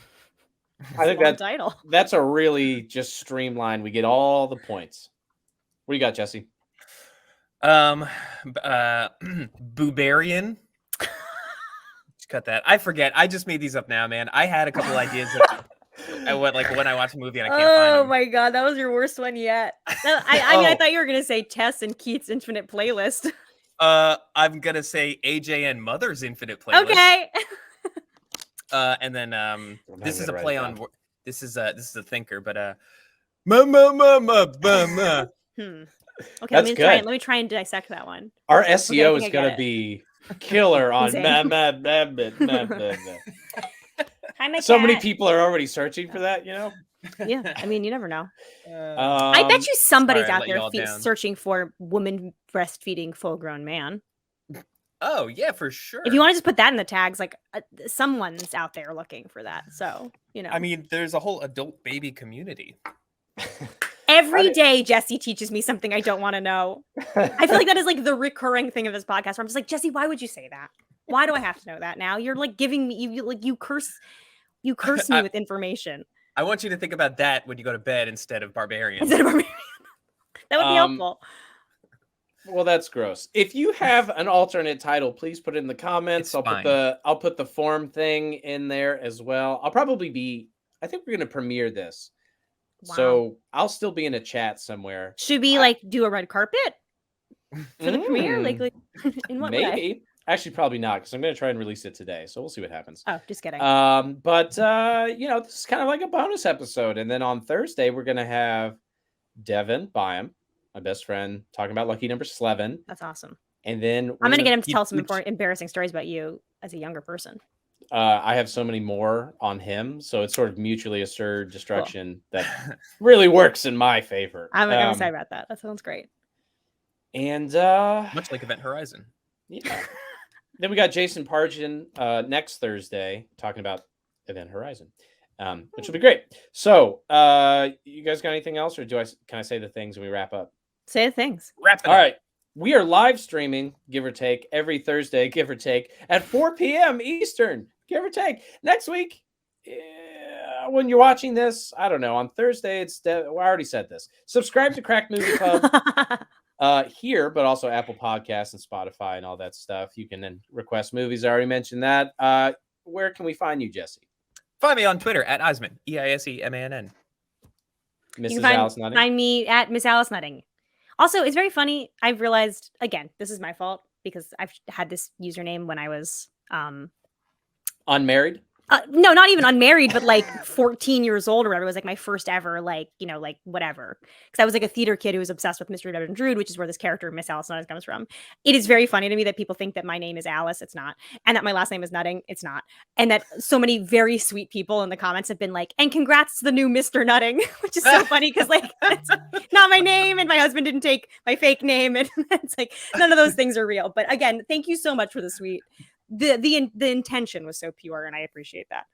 S1: I think that's a really just streamlined. We get all the points. What do you got, Jesse?
S3: Barbarian. Just cut that. I forget. I just made these up now, man. I had a couple ideas when I watch a movie and I can't find them.
S2: Oh my god, that was your worst one yet. I mean, I thought you were gonna say Tess and Keith's Infinite Playlist.
S3: I'm gonna say AJ and Mother's Infinite Playlist.
S2: Okay.
S3: And then this is a play on. This is a thinker, but
S2: Okay,
S1: That's
S2: let me try and dissect that one.
S1: Our SEO is gonna be killer on So many people are already searching for that,
S2: Yeah, I mean, you never know. I bet you somebody's out there searching for woman breastfeeding full-grown man.
S3: Oh yeah, for sure.
S2: If you want to just put that in the tags, like someone's out there looking for that. So
S3: I mean, there's a whole adult baby community.
S2: Every day, Jesse teaches me something I don't want to know. I feel like that is like the recurring thing of this podcast. Where I'm just like, Jesse, why would you say that? Why do I have to know that now? You're like giving me you curse me with information.
S3: I want you to think about that when you go to bed instead of Barbarian.
S2: That would be helpful.
S1: Well, that's gross. If you have an alternate title, please put it in the comments. I'll put the form thing in there as well. I think we're gonna premiere this.
S2: Wow.
S1: So I'll still be in a chat somewhere.
S2: Should we do a red carpet for the premiere? Like in what
S1: maybe
S2: way?
S1: Actually, probably not, because I'm gonna try and release it today. So we'll see what happens.
S2: Oh, just kidding.
S1: But this is kind of like a bonus episode, and then on Thursday we're gonna have Devin Byam, my best friend, talking about lucky number 11.
S2: That's awesome.
S1: And then
S2: I'm gonna get him to tell some embarrassing stories about you as a younger person.
S1: I have so many more on him, so it's sort of mutually assured destruction that really works in my favor.
S2: I'm excited about that. That sounds great.
S1: And
S3: much like Event Horizon.
S1: Yeah. Then we got Jason Pargin next Thursday talking about Event Horizon, which will be great. So, you guys got anything else, or can I say the things and we wrap up?
S2: Say the things.
S3: Wrap it up.
S1: All right. We are live streaming, give or take, every Thursday, give or take, at 4 p.m. Eastern, give or take. Next week, when you're watching this, I don't know, on Thursday, I already said this. Subscribe to Crack Movie Pub here, but also Apple Podcasts and Spotify and all that stuff. You can then request movies. I already mentioned that. Where can we find you, Jesse?
S3: Find me on Twitter at Eisemann, Eisemann.
S1: Mrs. Alice Nutting.
S2: Find me at Miss Alice Nutting. Also, it's very funny. I've realized, again, this is my fault because I've had this username when I was
S1: unmarried.
S2: No, not even unmarried, but like 14 years old or whatever. It was like my first ever, like, like whatever. Because I was like a theater kid who was obsessed with Mr. Dudden Drood, which is where this character, Miss Alice Nutting, comes from. It is very funny to me that people think that my name is Alice. It's not. And that my last name is Nutting. It's not. And that so many very sweet people in the comments have been like, and congrats to the new Mr. Nutting, which is so funny because like, it's not my name and my husband didn't take my fake name. And it's like, none of those things are real. But again, thank you so much for the sweet. The intention was so pure, and I appreciate that.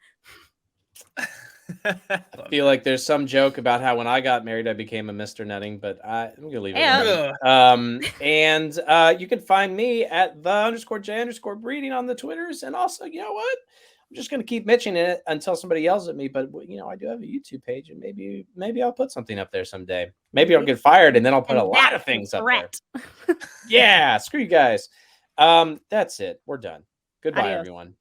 S1: I feel like there's some joke about how when I got married, I became a Mr. Nutting, but I'm gonna leave it alone. And you can find me at _J_breeding on the Twitters, and also, you know what? I'm just gonna keep mentioning it until somebody yells at me. But I do have a YouTube page, and maybe I'll put something up there someday. Maybe I'll get fired, and then I'll put a lot of things up there. Yeah, screw you guys. That's it. We're done. Goodbye, everyone.